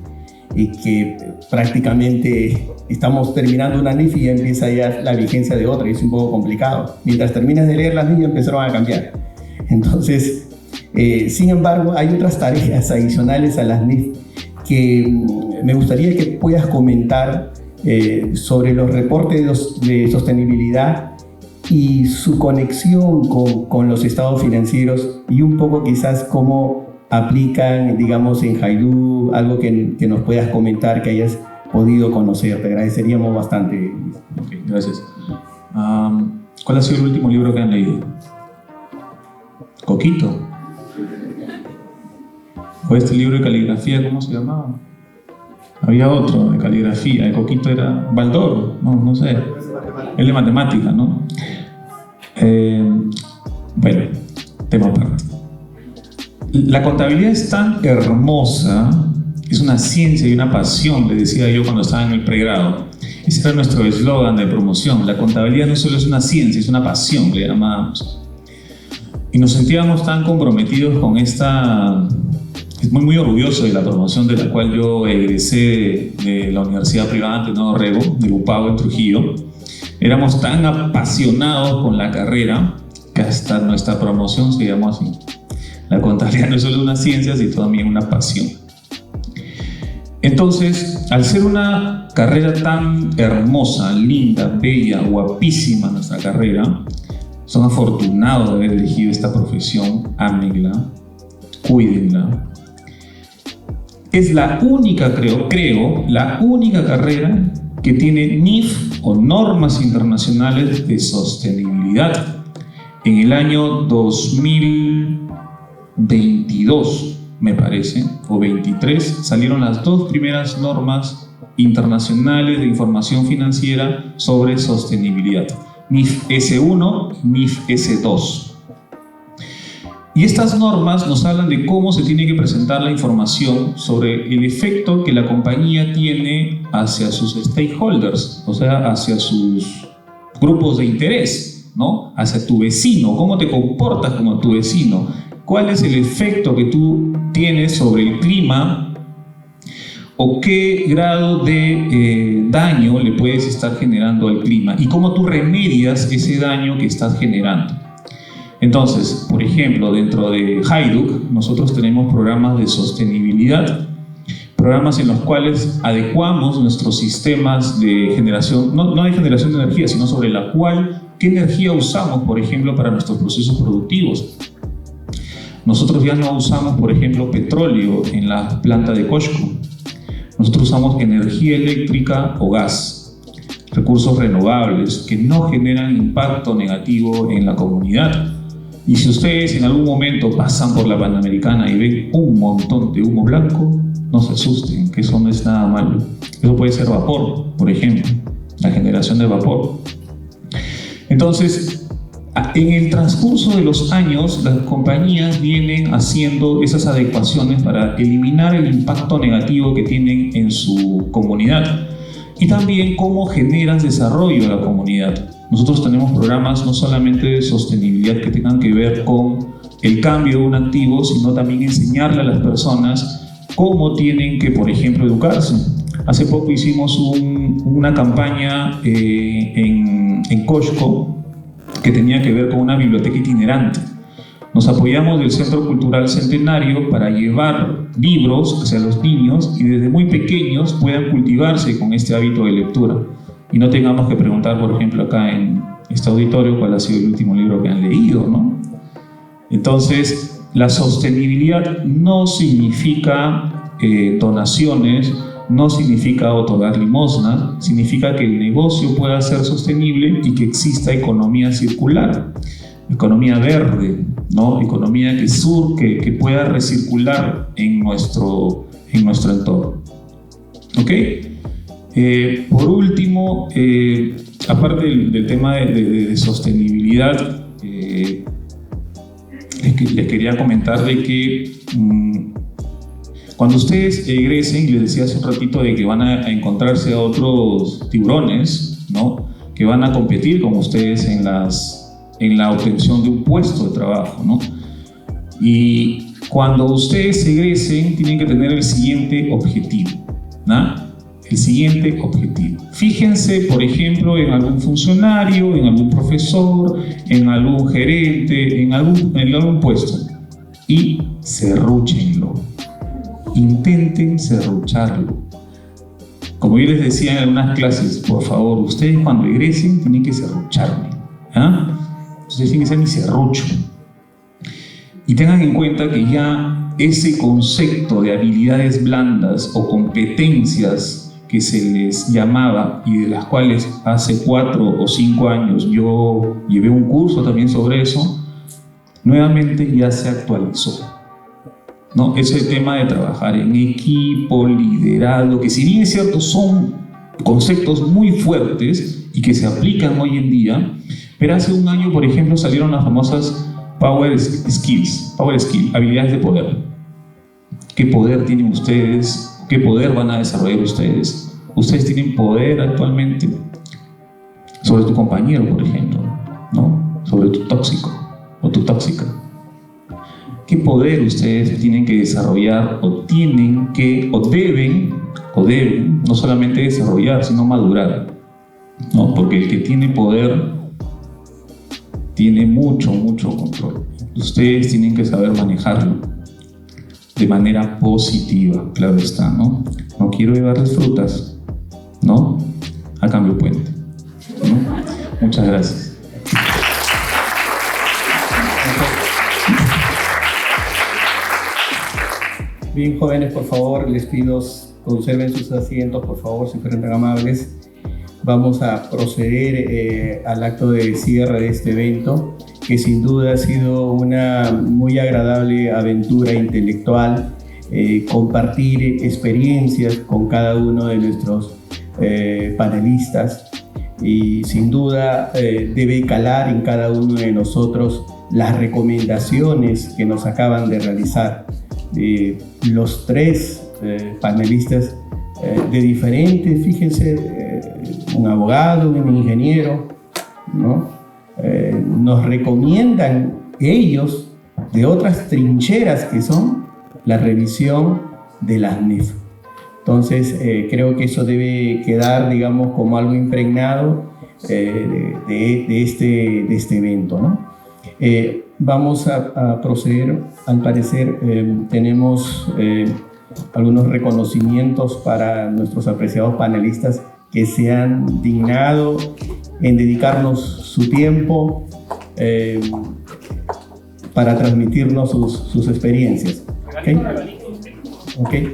y que prácticamente estamos terminando una NIF y ya empieza ya la vigencia de otra y es un poco complicado. Mientras terminas de leer las NIF ya empezaron a cambiar. Entonces, sin embargo, hay otras tareas adicionales a las NIF que me gustaría que puedas comentar sobre los reportes de sostenibilidad y su conexión con los estados financieros y un poco quizás cómo aplican, digamos, en Haidú, algo que nos puedas comentar, que hayas podido conocer. Te agradeceríamos bastante. Okay, gracias. ¿Cuál ha sido el último libro que han leído? ¿Coquito? ¿O este libro de caligrafía, cómo se llamaba? Había otro de caligrafía, de Coquito era Baldor, no sé, el de matemática, ¿no? Bueno, tema aparte. La contabilidad es tan hermosa, es una ciencia y una pasión, le decía yo cuando estaba en el pregrado. Ese era nuestro eslogan de promoción. La contabilidad no solo es una ciencia, es una pasión, le llamábamos. Y nos sentíamos tan comprometidos con esta... Muy orgulloso de la promoción de la cual yo egresé de la Universidad Privada Antenor Rego, de UPAO en Trujillo. Éramos tan apasionados con la carrera que hasta nuestra promoción se llamó así. La contabilidad no es solo una ciencia, sino también una pasión. Entonces, al ser una carrera tan hermosa, linda, bella, guapísima nuestra carrera, son afortunados de haber elegido esta profesión, ámenla, cuídenla. Es la única, creo, la única carrera que tiene NIF o normas internacionales de sostenibilidad. En el año 2022, me parece, o 23, salieron las 2 primeras normas internacionales de información financiera sobre sostenibilidad. NIF S1, NIF S2. Y estas normas nos hablan de cómo se tiene que presentar la información sobre el efecto que la compañía tiene hacia sus stakeholders, o sea, hacia sus grupos de interés, ¿no? Hacia tu vecino, cómo te comportas como tu vecino, cuál es el efecto que tú tienes sobre el clima o qué grado de daño le puedes estar generando al clima y cómo tú remedias ese daño que estás generando. Entonces, por ejemplo, dentro de Haiduk, nosotros tenemos programas de sostenibilidad, programas en los cuales adecuamos nuestros sistemas de generación, no de generación de energía, sino sobre la cual, qué energía usamos, por ejemplo, para nuestros procesos productivos. Nosotros ya no usamos, por ejemplo, petróleo en la planta de Coshco. Nosotros usamos energía eléctrica o gas, recursos renovables que no generan impacto negativo en la comunidad. Y si ustedes en algún momento pasan por la Panamericana y ven un montón de humo blanco, no se asusten, que eso no es nada malo. Eso puede ser vapor, por ejemplo, la generación de vapor. Entonces, en el transcurso de los años, las compañías vienen haciendo esas adecuaciones para eliminar el impacto negativo que tienen en su comunidad y también cómo generan desarrollo a la comunidad. Nosotros tenemos programas no solamente de sostenibilidad que tengan que ver con el cambio de un activo, sino también enseñarle a las personas cómo tienen que, por ejemplo, educarse. Hace poco hicimos una campaña en Coshco que tenía que ver con una biblioteca itinerante. Nos apoyamos del Centro Cultural Centenario para llevar libros hacia los niños y desde muy pequeños puedan cultivarse con este hábito de lectura. Y no tengamos que preguntar, por ejemplo, acá en este auditorio cuál ha sido el último libro que han leído, ¿no? Entonces, la sostenibilidad no significa donaciones, no significa otorgar limosna, significa que el negocio pueda ser sostenible y que exista economía circular, economía verde, ¿no? Economía que pueda recircular en nuestro entorno. ¿Ok? Por último, aparte del tema de sostenibilidad, les quería comentar de que cuando ustedes egresen, les decía hace un ratito de que van a encontrarse a otros tiburones, ¿no? Que van a competir con ustedes en la obtención de un puesto de trabajo, ¿no? Y cuando ustedes egresen, tienen que tener el siguiente objetivo, ¿no? El siguiente objetivo. Fíjense, por ejemplo, en algún funcionario, en algún profesor, en algún gerente, en algún puesto y serrúchenlo. Intenten serrucharlo. Como yo les decía en algunas clases, por favor, ustedes cuando egresen tienen que serrucharme. Ustedes tienen que ser mi serrucho. Y tengan en cuenta que ya ese concepto de habilidades blandas o competencias que se les llamaba y de las cuales hace 4 o 5 años yo llevé un curso también sobre eso, nuevamente ya se actualizó, ¿no? Ese tema de trabajar en equipo, liderazgo, que si bien es cierto son conceptos muy fuertes y que se aplican hoy en día, pero hace un año, por ejemplo, salieron las famosas Power Skills, habilidades de poder. ¿Qué poder tienen ustedes? ¿Qué poder van a desarrollar ustedes? Ustedes tienen poder actualmente sobre tu compañero, por ejemplo, ¿no? Sobre tu tóxico o tu tóxica. ¿Qué poder ustedes tienen que desarrollar o deben no solamente desarrollar, sino madurar, ¿no? Porque el que tiene poder tiene mucho control. Ustedes tienen que saber manejarlo de manera positiva, claro está, ¿no? No quiero llevarles frutas, ¿no? A cambio puente, ¿no? Muchas gracias. Bien, jóvenes, por favor, les pido conserven sus asientos, por favor, si fueran tan amables. Vamos a proceder al acto de cierre de este evento, que sin duda ha sido una muy agradable aventura intelectual, compartir experiencias con cada uno de nuestros panelistas, y sin duda debe calar en cada uno de nosotros las recomendaciones que nos acaban de realizar los 3 panelistas de diferentes, fíjense, un abogado, un ingeniero, ¿no? Nos recomiendan ellos de otras trincheras que son la revisión de las NEF. Entonces, creo que eso debe quedar, digamos, como algo impregnado de este evento, ¿no? Vamos a proceder. Al parecer, tenemos algunos reconocimientos para nuestros apreciados panelistas que se han dignado en dedicarnos su tiempo para transmitirnos sus experiencias. ¿Okay?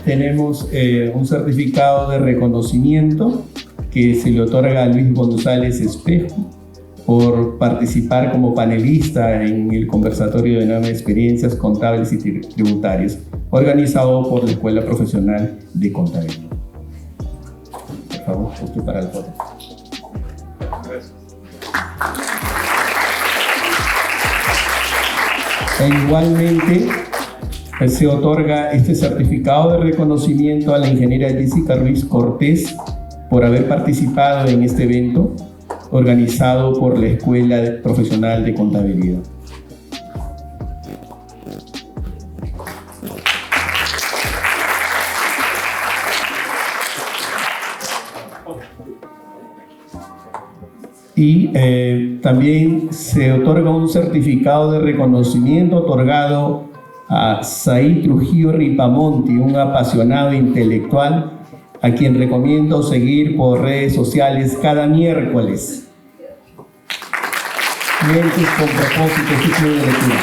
Tenemos un certificado de reconocimiento que se le otorga a Luis González Espejo por participar como panelista en el conversatorio de nuevas experiencias contables y tributarias, organizado por la Escuela Profesional de Contabilidad. Por favor, justo para el foto. Gracias. Igualmente, se otorga este certificado de reconocimiento a la ingeniera Jessica Ruiz Cortés por haber participado en este evento organizado por la Escuela Profesional de Contabilidad. Y también se otorga un certificado de reconocimiento otorgado a Said Trujillo Ripamonti, un apasionado intelectual a quien recomiendo seguir por redes sociales cada miércoles. Mentes con propósito, ciclo de lectura.